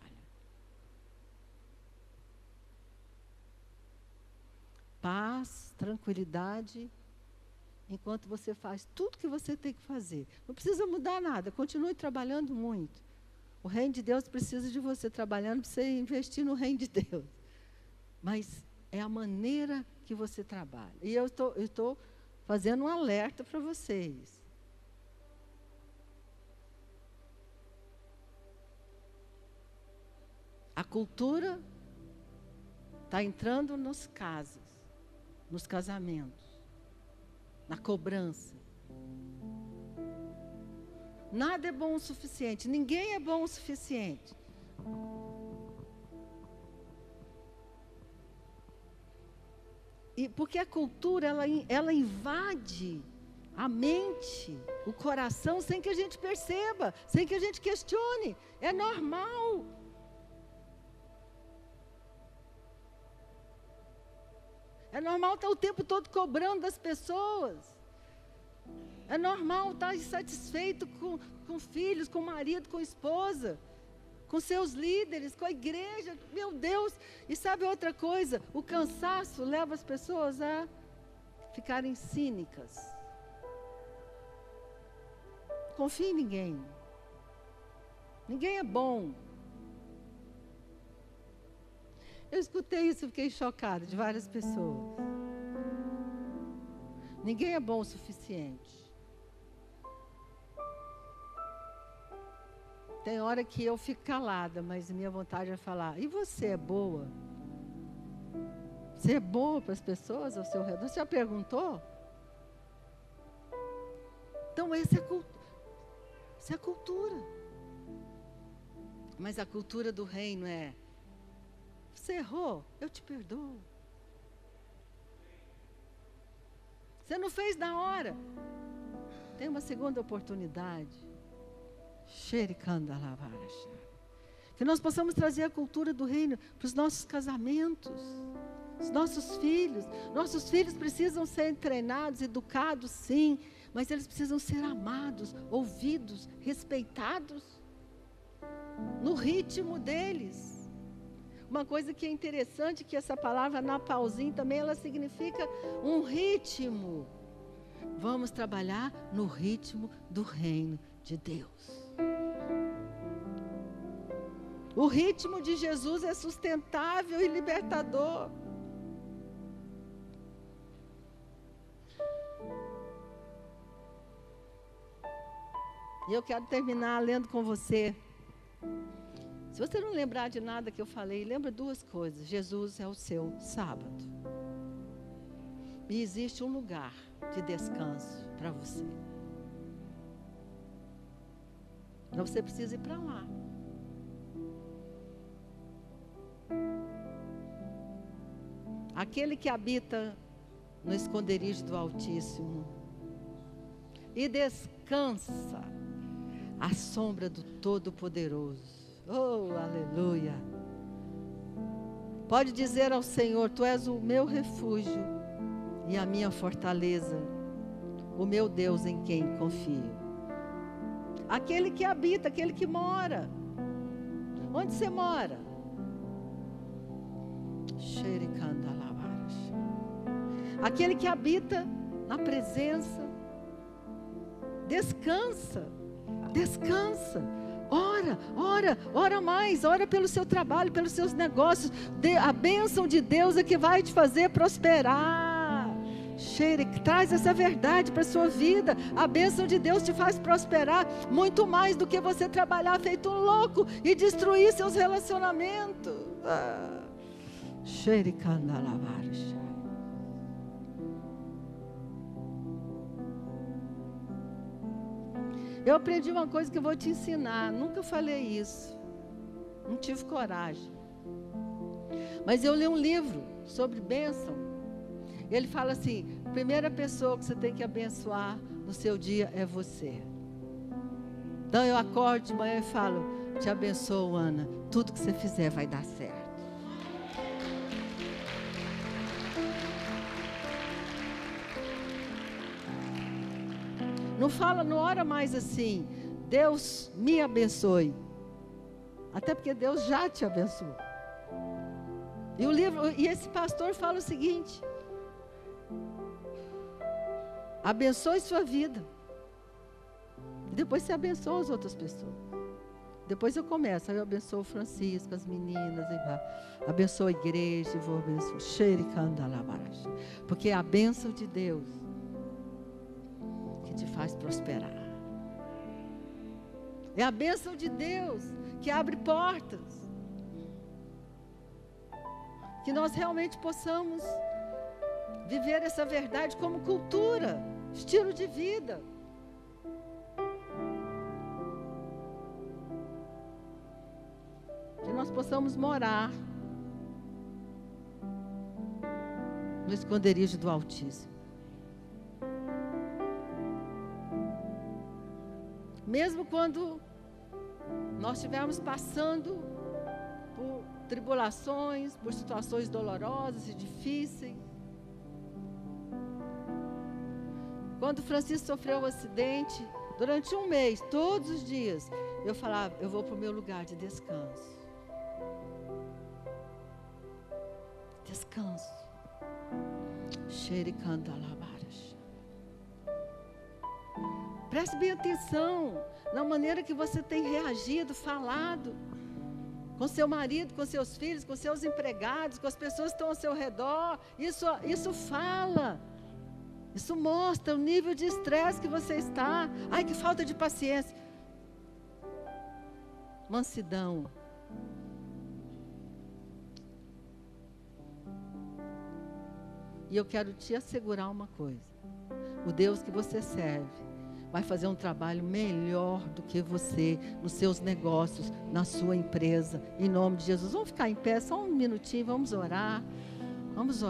Paz, tranquilidade, enquanto você faz tudo que você tem que fazer. Não precisa mudar nada, continue trabalhando muito. O reino de Deus precisa de você trabalhando para você investir no reino de Deus. Mas é a maneira que você trabalha. E eu estou fazendo um alerta para vocês. A cultura está entrando nos casamentos, na cobrança. Nada é bom o suficiente, ninguém é bom o suficiente. E porque a cultura, ela invade a mente, o coração, sem que a gente perceba, sem que a gente questione. É normal. É normal estar o tempo todo cobrando das pessoas. É normal estar insatisfeito com filhos, com marido, com esposa, com seus líderes, com a igreja. Meu Deus! E sabe outra coisa? O cansaço leva as pessoas a ficarem cínicas. Confie em ninguém. Ninguém é bom. Eu escutei isso e fiquei chocada de várias pessoas. Ninguém é bom o suficiente. Tem hora que eu fico calada, mas minha vontade é falar: e você é boa? Você é boa para as pessoas ao seu redor? Você já perguntou? Então, essa é a cultura. Mas a cultura do reino é: você errou, eu te perdoo. Você não fez na hora, tem uma segunda oportunidade. Que nós possamos trazer a cultura do reino para os nossos casamentos, os nossos filhos. Nossos filhos precisam ser treinados, educados, sim, mas eles precisam ser amados, ouvidos, respeitados. no ritmo deles. Uma coisa que é interessante, que essa palavra napausim também, ela significa um ritmo. Vamos trabalhar no ritmo do reino de Deus. O ritmo de Jesus é sustentável e libertador. E eu quero terminar lendo com você. Se você não lembrar de nada que eu falei, lembra duas coisas. Jesus é o seu sábado. E existe um lugar de descanso para você. Então você precisa ir para lá. Aquele que habita no esconderijo do Altíssimo e descansa à sombra do Todo-Poderoso. Oh, aleluia! Pode dizer ao Senhor: Tu és o meu refúgio e a minha fortaleza, o meu Deus em quem confio. Aquele que habita, aquele que mora. Onde você mora? Aquele que habita na presença. Descansa. Descansa. Ora mais, ora pelo seu trabalho, pelos seus negócios. A bênção de Deus é que vai te fazer prosperar. Traz essa verdade para a sua vida. A bênção de Deus te faz prosperar muito mais do que você trabalhar feito um louco e destruir seus relacionamentos. Eu aprendi uma coisa que eu vou te ensinar. Nunca falei isso. Não tive coragem. Mas eu li um livro sobre bênção. Ele fala assim: a primeira pessoa que você tem que abençoar no seu dia é você. Então eu acordo de manhã e falo: te abençoo, Ana. Tudo que você fizer vai dar certo. Não ora mais assim: Deus me abençoe. Até porque Deus já te abençoou. E esse pastor fala o seguinte: abençoe sua vida. E depois você abençoa as outras pessoas. Depois eu começo, aí eu abençoo o Francisco, as meninas, abençoo a igreja, e vou abençoar. Porque é a bênção de Deus que te faz prosperar. É a bênção de Deus que abre portas. Que nós realmente possamos viver essa verdade como cultura, estilo de vida. Que nós possamos morar no esconderijo do Altíssimo. Mesmo quando nós estivermos passando por tribulações, por situações dolorosas e difíceis. Quando Francisco sofreu um acidente, durante um mês, todos os dias, eu falava: eu vou para o meu lugar de descanso. Descanso. Preste bem atenção na maneira que você tem reagido, falado com seu marido, com seus filhos, com seus empregados, com as pessoas que estão ao seu redor. Isso fala. Isso mostra o nível de estresse que você está. Ai, que falta de paciência. Mansidão. E eu quero te assegurar uma coisa: o Deus que você serve vai fazer um trabalho melhor do que você, nos seus negócios, na sua empresa, em nome de Jesus. Vamos ficar em pé só um minutinho, vamos orar, vamos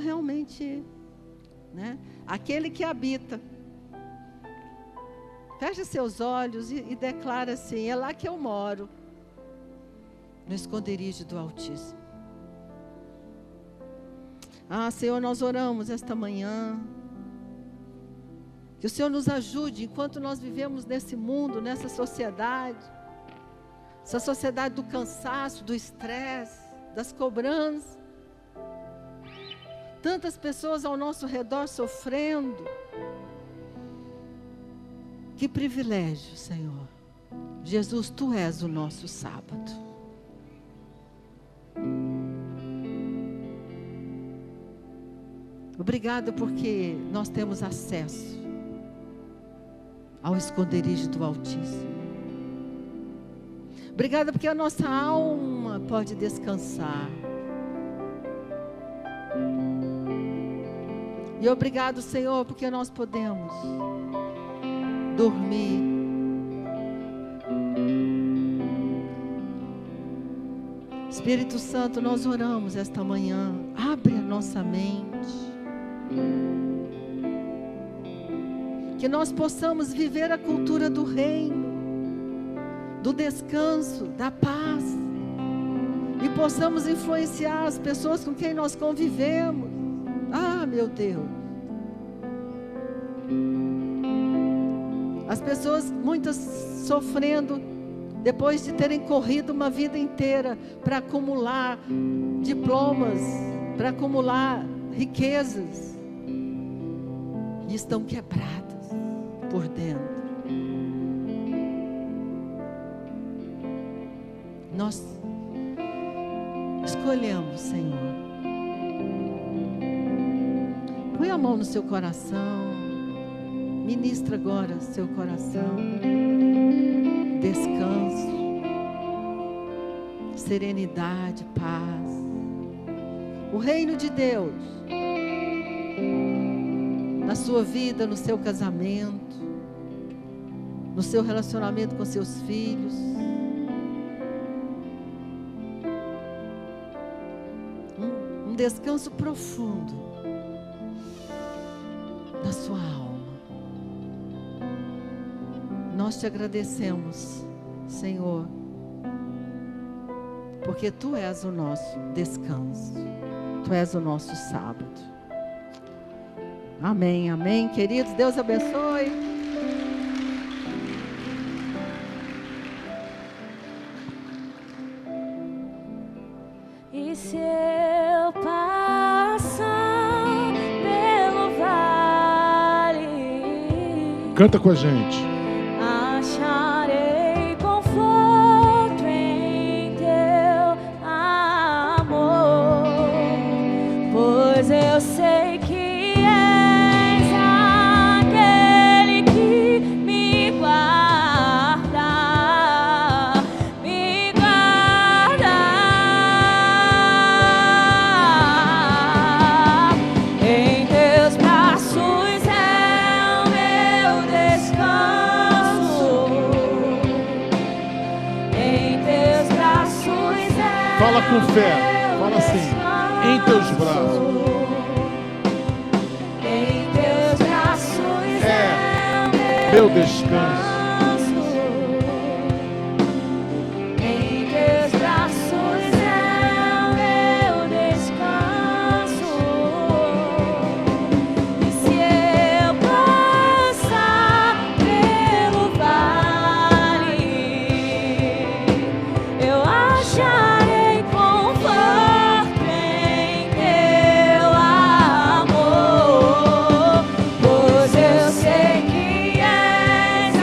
realmente, né? Aquele que habita, fecha seus olhos e declara assim: é lá que eu moro, no esconderijo do Altíssimo. Senhor, nós oramos esta manhã, que o Senhor nos ajude, enquanto nós vivemos nesse mundo, nessa sociedade, essa sociedade do cansaço, do estresse, das cobranças. Tantas pessoas ao nosso redor sofrendo. Que privilégio, Senhor. Jesus, Tu és o nosso sábado. Obrigada porque nós temos acesso ao esconderijo do Altíssimo. Obrigada porque a nossa alma pode descansar. E obrigado, Senhor, porque nós podemos dormir. Espírito Santo, nós oramos esta manhã. Abre a nossa mente. Que nós possamos viver a cultura do reino, do descanso, da paz. E possamos influenciar as pessoas com quem nós convivemos. Ah, meu Deus. As pessoas, muitas sofrendo, depois de terem corrido uma vida inteira para acumular diplomas, para acumular riquezas, e estão quebradas por dentro. Nós escolhemos, Senhor. Põe a mão no seu coração. Ministra agora seu coração. Descanso, serenidade, paz. O reino de Deus na sua vida, no seu casamento, no seu relacionamento com seus filhos. Um descanso profundo na sua alma. Nós te agradecemos, Senhor, porque Tu és o nosso descanso, Tu és o nosso sábado. Amém, amém, queridos, Deus abençoe. E se eu passar pelo vale, canta com a gente. Acharei conforto em Teu amor, pois eu sei que és aquele que me guarda, me guarda. Em Teus braços é o meu descanso. Em Teus braços é Fala com fé, fala assim. Em Teus braços Em Teus braços é o meu descanso. Em Teus braços é o meu descanso. E se eu passar pelo vale, eu acharei conforto em Teu amor, pois eu sei que és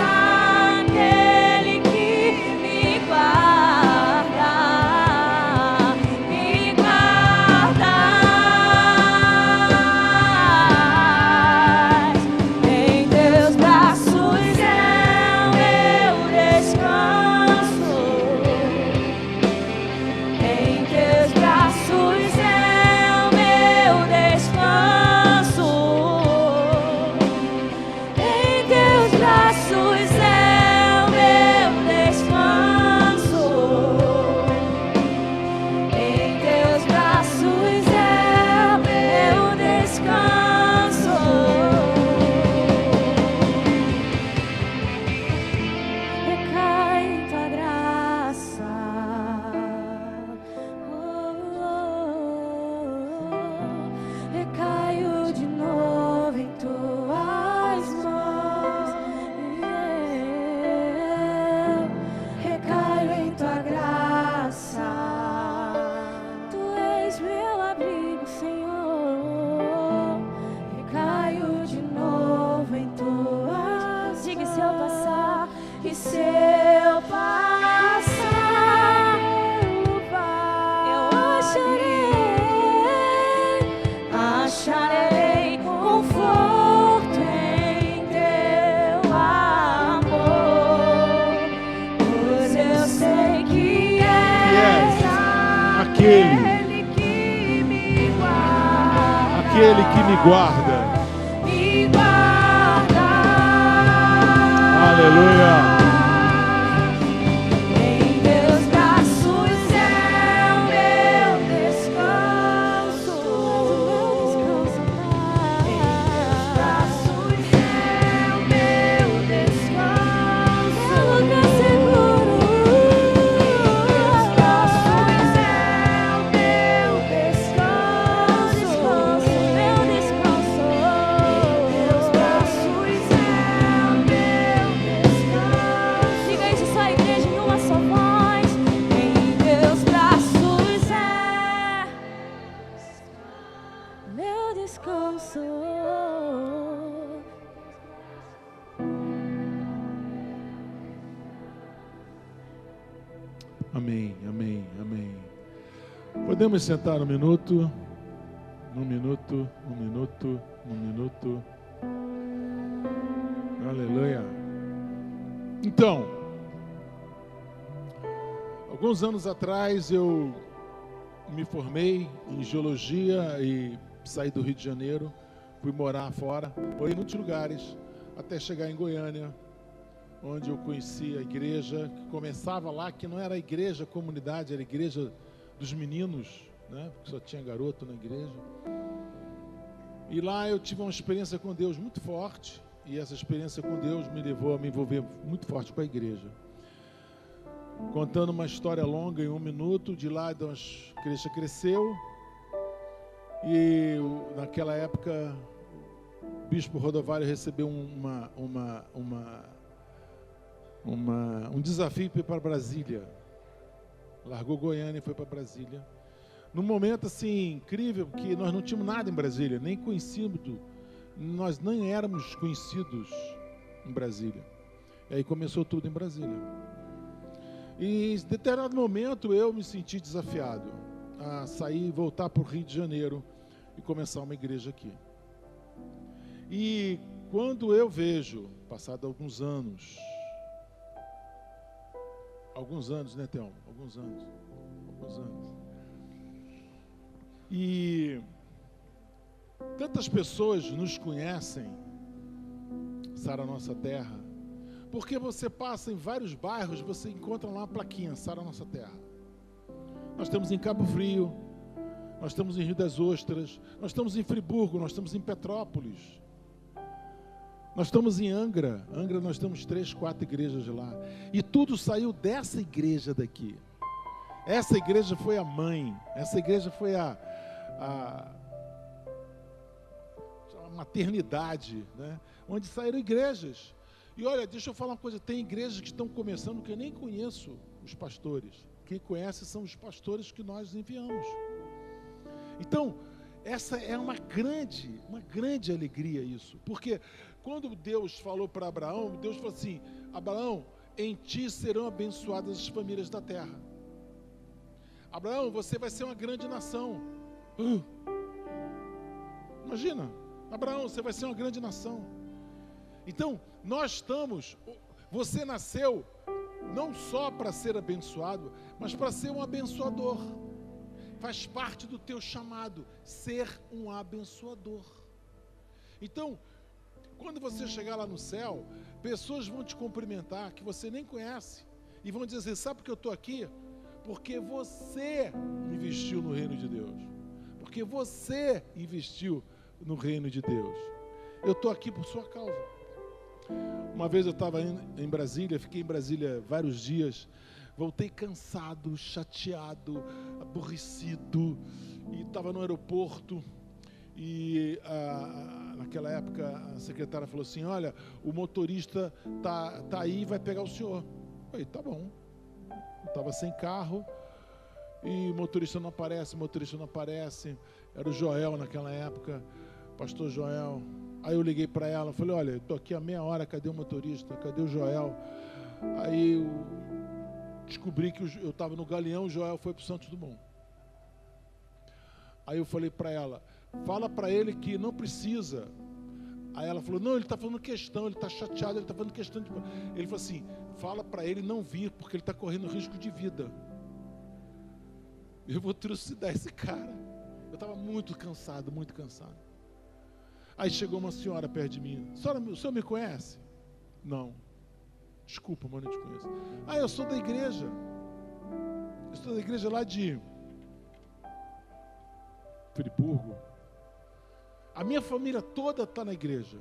acharei conforto em teu amor, pois eu sei que és aquele que me guarda, aquele que me guarda. me guarda. Aleluia. Em teus braços é o meu descanso. Em teus braços é o meu descanso. É lugar seguro. Em teus braços é o meu descanso. Meu descanso. Em teus braços é o meu descanso. Diga isso só, igreja, em uma só voz. Em teus braços é meu descanso. Amém, amém, amém. Podemos sentar um minuto? Um minuto, um minuto, um minuto. Aleluia. Então, alguns anos atrás eu me formei em geologia e saí do Rio de Janeiro, fui morar fora, morei em muitos lugares, até chegar em Goiânia, onde eu conheci a igreja, que começava lá, que não era a igreja comunidade, era a igreja dos meninos, né? Porque só tinha garoto na igreja. E lá eu tive uma experiência com Deus muito forte, e essa experiência com Deus me levou a me envolver muito forte com a igreja. Contando uma história longa em um minuto, de lá a igreja cresceu, e naquela época o bispo Rodovalho recebeu um desafio para ir para Brasília. Largou Goiânia e foi para Brasília. Num momento assim incrível, que nós não tínhamos nada em Brasília, nem conhecido, nós nem éramos conhecidos em Brasília. E aí começou tudo em Brasília. E em determinado momento eu me senti desafiado a sair e voltar para o Rio de Janeiro e começar uma igreja aqui. E quando eu vejo, passado alguns anos, né, Thelma? Alguns anos. E tantas pessoas nos conhecem, Sara Nossa Terra, porque você passa em vários bairros, você encontra lá uma plaquinha, Sara Nossa Terra. Nós estamos em Cabo Frio, nós estamos em Rio das Ostras, nós estamos em Friburgo, nós estamos em Petrópolis, nós estamos em Angra. Angra nós temos 3, 4 igrejas lá. E tudo saiu dessa igreja daqui. Essa igreja foi a mãe, essa igreja foi a maternidade, né? Onde saíram igrejas. E olha, deixa eu falar uma coisa, tem igrejas que estão começando que eu nem conheço os pastores. Quem conhece são os pastores que nós enviamos. Então, essa é uma grande alegria isso. Porque quando Deus falou para Abraão, Deus falou assim: Abraão, em ti serão abençoadas as famílias da terra. Abraão, você vai ser uma grande nação. Imagina, Abraão, você vai ser uma grande nação. Então, você nasceu não só para ser abençoado, mas para ser um abençoador. Faz parte do teu chamado, ser um abençoador. Então, quando você chegar lá no céu, pessoas vão te cumprimentar, que você nem conhece, e vão dizer assim: sabe por que eu estou aqui? Porque você investiu no reino de Deus. Porque você investiu no reino de Deus. Eu estou aqui por sua causa. Uma vez eu estava em Brasília, fiquei em Brasília vários dias, voltei cansado, chateado, aborrecido, e estava no aeroporto, e naquela época a secretária falou assim: olha, o motorista tá aí e vai pegar o senhor. Eu falei, tá bom. Eu estava sem carro, e o motorista não aparece. Era o Joel naquela época, pastor Joel. Aí eu liguei para ela, falei: olha, estou aqui há meia hora, cadê o motorista? Cadê o Joel? Aí eu descobri que eu estava no Galeão, o Joel foi para o Santos Dumont. Aí eu falei para ela, fala para ele que não precisa. Aí ela falou, não, ele está falando questão, ele está chateado, ele está falando questão de... Ele falou assim, fala para ele não vir, porque ele está correndo risco de vida. Eu vou trucidar esse cara. Eu estava muito cansado, muito cansado. Aí chegou uma senhora perto de mim. Senhora, o senhor me conhece? Não. Desculpa, mas não te conheço. Ah, eu sou da igreja. Eu sou da igreja lá de Friburgo. A minha família toda está na igreja.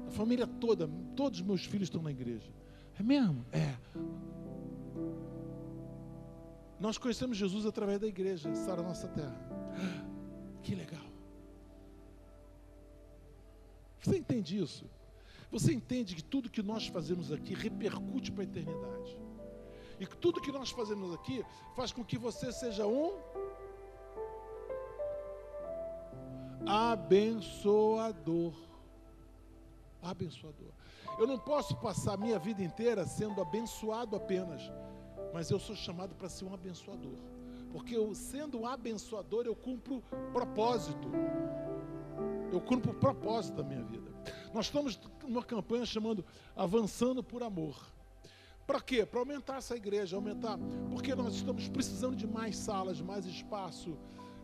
A família toda, todos os meus filhos estão na igreja. É mesmo? É. Nós conhecemos Jesus através da igreja, Sara Nossa Terra. Que legal. Você entende isso? Você entende que tudo que nós fazemos aqui repercute para a eternidade. E que tudo que nós fazemos aqui faz com que você seja um abençoador. Abençoador. Eu não posso passar a minha vida inteira sendo abençoado apenas, mas eu sou chamado para ser um abençoador. Porque eu, sendo um abençoador, eu cumpro propósito. Eu cumpro o propósito da minha vida. Nós estamos numa campanha chamando Avançando por Amor. Para quê? Para aumentar essa igreja, aumentar. Porque nós estamos precisando de mais salas, mais espaço.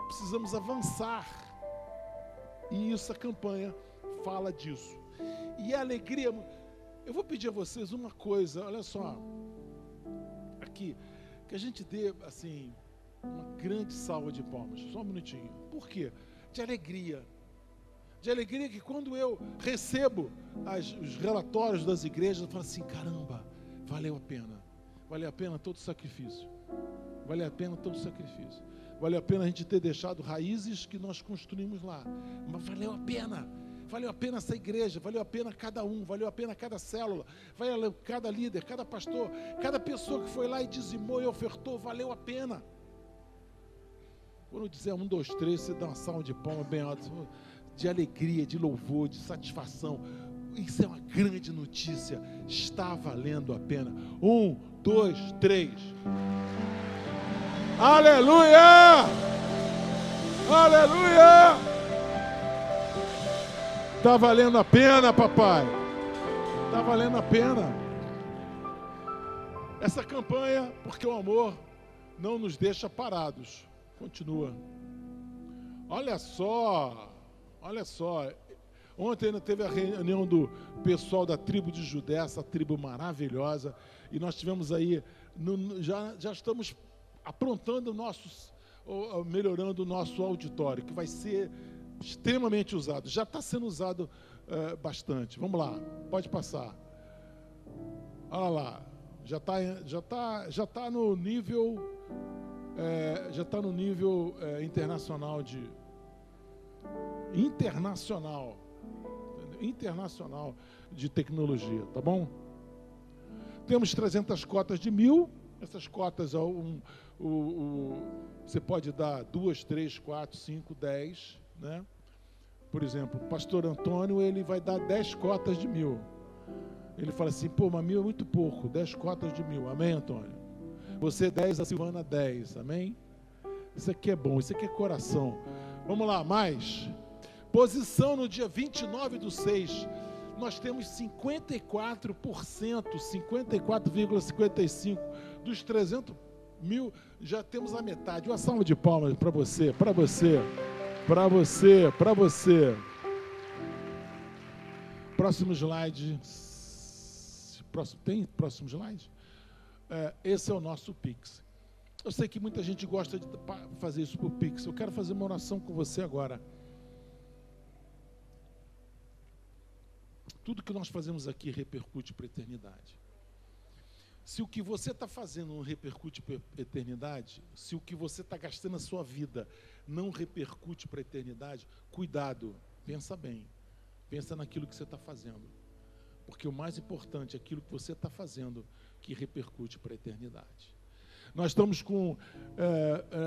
Precisamos avançar. E essa campanha fala disso. E a alegria... Eu vou pedir a vocês uma coisa, olha só. Aqui, que a gente dê, assim, uma grande salva de palmas. Só um minutinho. Por quê? De alegria. De alegria que quando eu recebo os relatórios das igrejas, eu falo assim, caramba, valeu a pena. Valeu a pena todo o sacrifício. Valeu a pena todo o sacrifício. Valeu a pena a gente ter deixado raízes que nós construímos lá. Mas valeu a pena. Valeu a pena essa igreja, valeu a pena cada um, valeu a pena cada célula, valeu cada líder, cada pastor, cada pessoa que foi lá e dizimou e ofertou, valeu a pena. Quando eu dizer 1, 2, 3, você dá uma salva de palmas bem alta, de alegria, de louvor, de satisfação. Isso é uma grande notícia, está valendo a pena. 1, 2, 3. Aleluia! Aleluia! Está valendo a pena, papai. Está valendo a pena. Essa campanha, porque o amor não nos deixa parados. Continua. Olha só. Olha só. Ontem ainda teve a reunião do pessoal da tribo de Judá, essa tribo maravilhosa. E nós tivemos aí, já estamos aprontando melhorando o nosso auditório, que vai ser extremamente usado, já está sendo usado bastante. Vamos lá, pode passar. Olha lá, já está no nível, internacional de tecnologia, tá bom? Temos 300 cotas de 1.000. Essas cotas, você pode dar 2, 3, 4, 5, 10. Né? Por exemplo, o pastor Antônio, ele vai dar 10 cotas de 1.000. Ele fala assim, pô, mas 1.000 é muito pouco, 10 cotas de 1.000, amém, Antônio? Você 10, a Silvana 10, amém? Isso aqui é bom, isso aqui é coração. Vamos lá, mais. Posição no dia 29/6, nós temos 54%, 54,55% dos 300.000, já temos a metade. Uma salva de palmas para você, para você. Para você, para você. Próximo slide. Tem próximo slide? Esse é o nosso Pix. Eu sei que muita gente gosta de fazer isso por Pix. Eu quero fazer uma oração com você agora. Tudo que nós fazemos aqui repercute para a eternidade. Se o que você está fazendo não repercute para a eternidade, se o que você está gastando a sua vida não repercute para a eternidade, cuidado, pensa bem, pensa naquilo que você está fazendo, porque o mais importante é aquilo que você está fazendo que repercute para a eternidade. Nós estamos com,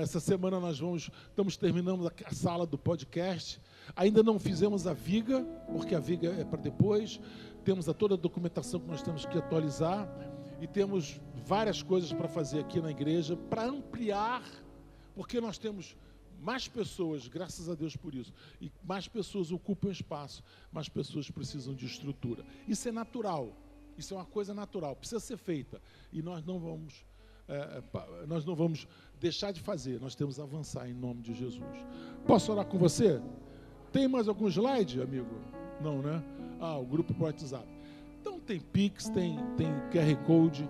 essa semana estamos terminando a sala do podcast, ainda não fizemos a viga, porque a viga é para depois, temos toda a documentação que nós temos que atualizar, e temos várias coisas para fazer aqui na igreja, para ampliar, porque nós temos mais pessoas, graças a Deus por isso, e mais pessoas ocupam espaço, mais pessoas precisam de estrutura. Isso é natural, isso é uma coisa natural, precisa ser feita. E nós não vamos deixar de fazer, nós temos que avançar em nome de Jesus. Posso orar com você? Tem mais algum slide, amigo? Não, né? O grupo por WhatsApp. Então tem Pix, tem QR Code.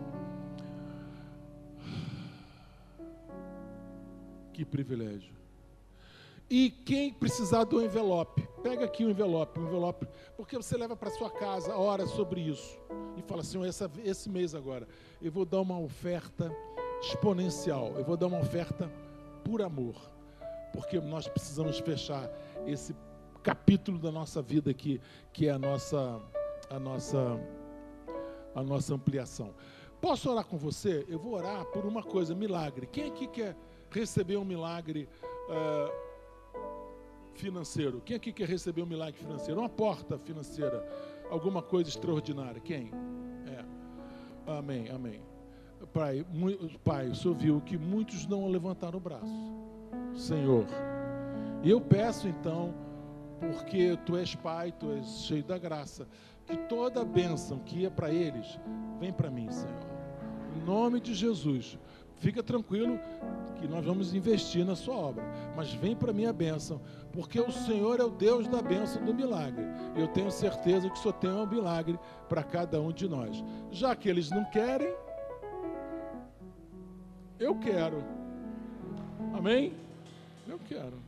Que privilégio. E quem precisar do envelope, pega aqui o envelope, porque você leva para sua casa, ora sobre isso e fala assim, esse mês agora, eu vou dar uma oferta exponencial, eu vou dar uma oferta por amor, porque nós precisamos fechar esse capítulo da nossa vida aqui, que é a nossa ampliação. Posso orar com você? Eu vou orar por uma coisa, milagre. Quem aqui quer receber um milagre financeiro? Quem aqui quer receber um milagre financeiro? Uma porta financeira, alguma coisa extraordinária? Quem? Amém, amém. Pai, o Senhor viu que muitos não levantaram o braço, Senhor. E eu peço então, porque Tu és Pai, Tu és cheio da graça, que toda a bênção que ia para eles, vem para mim, Senhor. Em nome de Jesus. Fica tranquilo que nós vamos investir na sua obra, mas vem para mim a bênção, porque o Senhor é o Deus da bênção do milagre. Eu tenho certeza que o Senhor tem um milagre para cada um de nós. Já que eles não querem, eu quero. Amém? Eu quero.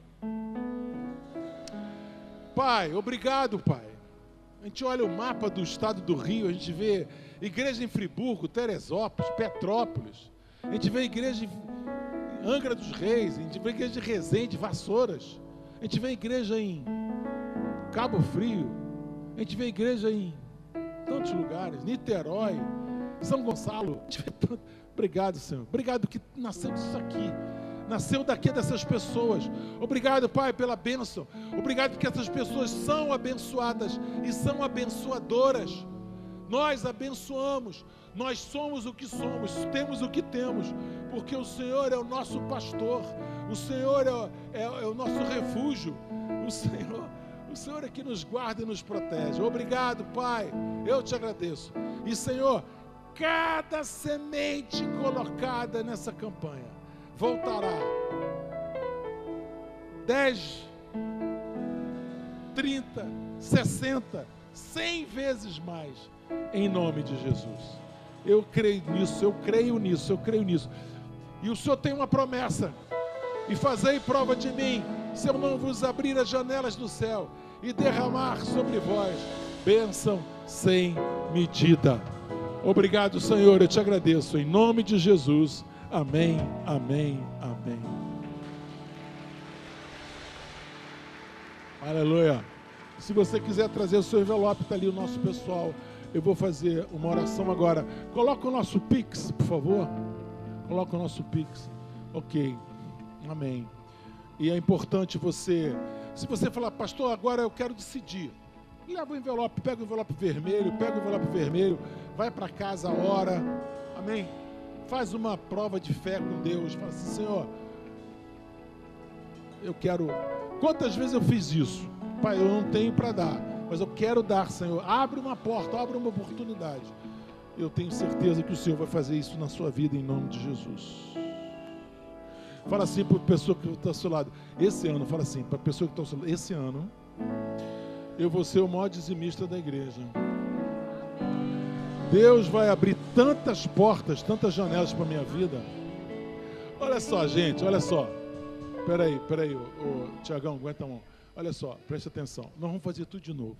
Pai, obrigado, Pai. A gente olha o mapa do estado do Rio, a gente vê igreja em Friburgo, Teresópolis, Petrópolis. A gente vê igreja em Angra dos Reis, a gente vê igreja de Resende, Vassouras. A gente vê igreja em Cabo Frio. A gente vê igreja em tantos lugares, Niterói, São Gonçalo. Obrigado, Senhor. Obrigado que nasceu disso aqui. Nasceu daqui dessas pessoas. Obrigado, Pai, pela bênção. Obrigado porque essas pessoas são abençoadas e são abençoadoras. Nós abençoamos. Nós somos o que somos, temos o que temos, porque o Senhor é o nosso pastor, o Senhor é o nosso refúgio, o Senhor é que nos guarda e nos protege. Obrigado, Pai, eu te agradeço. E, Senhor, cada semente colocada nessa campanha voltará 10, 30, 60, 100 vezes mais, em nome de Jesus. Eu creio nisso, eu creio nisso, eu creio nisso. E o Senhor tem uma promessa: e fazei prova de mim, se eu não vos abrir as janelas do céu e derramar sobre vós bênção sem medida. Obrigado, Senhor, eu te agradeço, em nome de Jesus. Amém, amém, amém. Aleluia. Se você quiser trazer o seu envelope, está ali o nosso pessoal. Eu vou fazer uma oração agora. Coloca o nosso Pix, por favor. Coloca o nosso Pix. Ok. Amém. E é importante você, se você falar, pastor, agora eu quero decidir, leva o envelope, pega o envelope vermelho, vai para casa, ora. Amém. Faz uma prova de fé com Deus. Fala assim, Senhor, eu quero. Quantas vezes eu fiz isso? Pai, eu não tenho para dar, mas eu quero dar, Senhor. Abre uma porta, abre uma oportunidade. Eu tenho certeza que o Senhor vai fazer isso na sua vida, em nome de Jesus. Fala assim para a pessoa que está ao seu lado. Esse ano, fala assim para a pessoa que está ao seu lado. Esse ano, eu vou ser o maior dizimista da igreja. Deus vai abrir tantas portas, tantas janelas para a minha vida. Olha só, gente, olha só. Peraí, Tiagão, aguenta a mão. Olha só, preste atenção. Nós vamos fazer tudo de novo.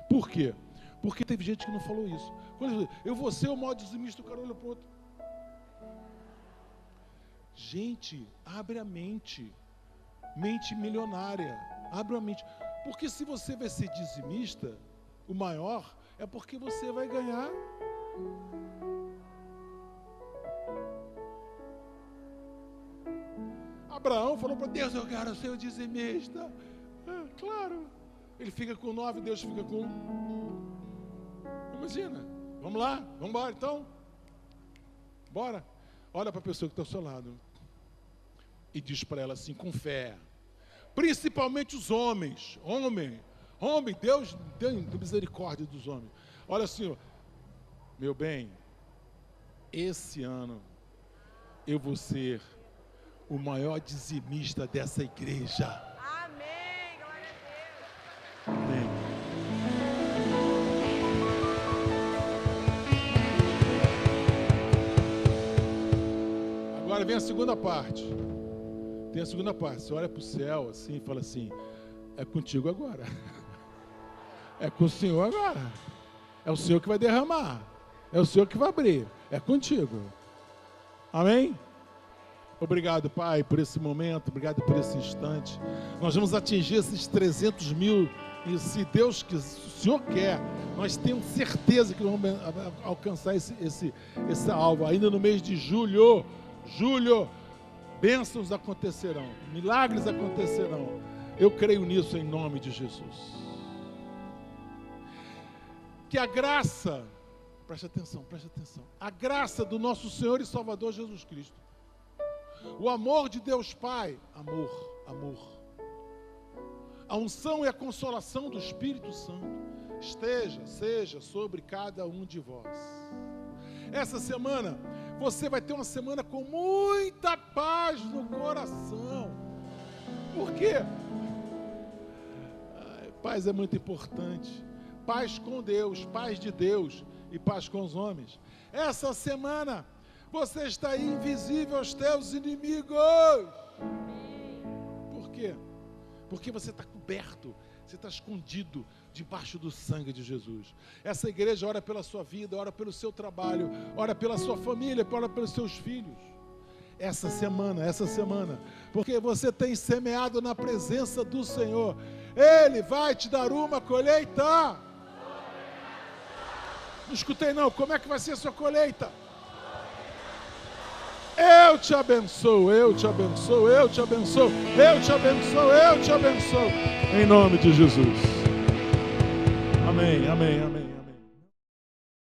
Por quê? Porque teve gente que não falou isso. Quando eu vou ser o maior dizimista, o cara olha para o outro. Gente, abre a mente. Mente milionária. Abre a mente. Porque se você vai ser dizimista, o maior, é porque você vai ganhar. Abraão falou para Deus, eu quero ser o dizimista. Claro. Ele fica com 9, Deus fica com 1. Imagina. Vamos lá? Vamos embora então? Bora. Olha para a pessoa que está ao seu lado. e diz para ela assim, com fé, principalmente os homens, homem, Deus tem misericórdia dos homens. Olha assim, meu bem, esse ano eu vou ser o maior dizimista dessa igreja. Amém, glória a Deus. Amém. Agora vem a segunda parte. Tem a segunda parte. Você olha para o céu assim e fala assim, é contigo agora. É com o Senhor agora. É o Senhor que vai derramar. É o Senhor que vai abrir. É contigo. Amém? Obrigado, Pai, por esse momento. Obrigado por esse instante. Nós vamos atingir esses 300 mil. E se Deus quiser, se o Senhor quer, nós temos certeza que vamos alcançar esse alvo. Ainda no mês de julho, bênçãos acontecerão. Milagres acontecerão. Eu creio nisso em nome de Jesus. Que a graça, preste atenção, a graça do nosso Senhor e Salvador Jesus Cristo, o amor de Deus Pai, amor, a unção e a consolação do Espírito Santo, seja sobre cada um de vós. Essa semana, você vai ter uma semana com muita paz no coração. Por quê? Paz é muito importante. Paz com Deus, paz de Deus e paz com os homens. Essa semana você está invisível aos teus inimigos. Por quê? Porque você está coberto, você está escondido debaixo do sangue de Jesus. Essa igreja ora pela sua vida, ora pelo seu trabalho, ora pela sua família, ora pelos seus filhos. Essa semana, porque você tem semeado na presença do Senhor, Ele vai te dar uma colheita. Não escutei não, como é que vai ser a sua colheita? Eu te abençoo, eu te abençoo, eu te abençoo, eu te abençoo, eu te abençoo, em nome de Jesus. Amém, amém, amém.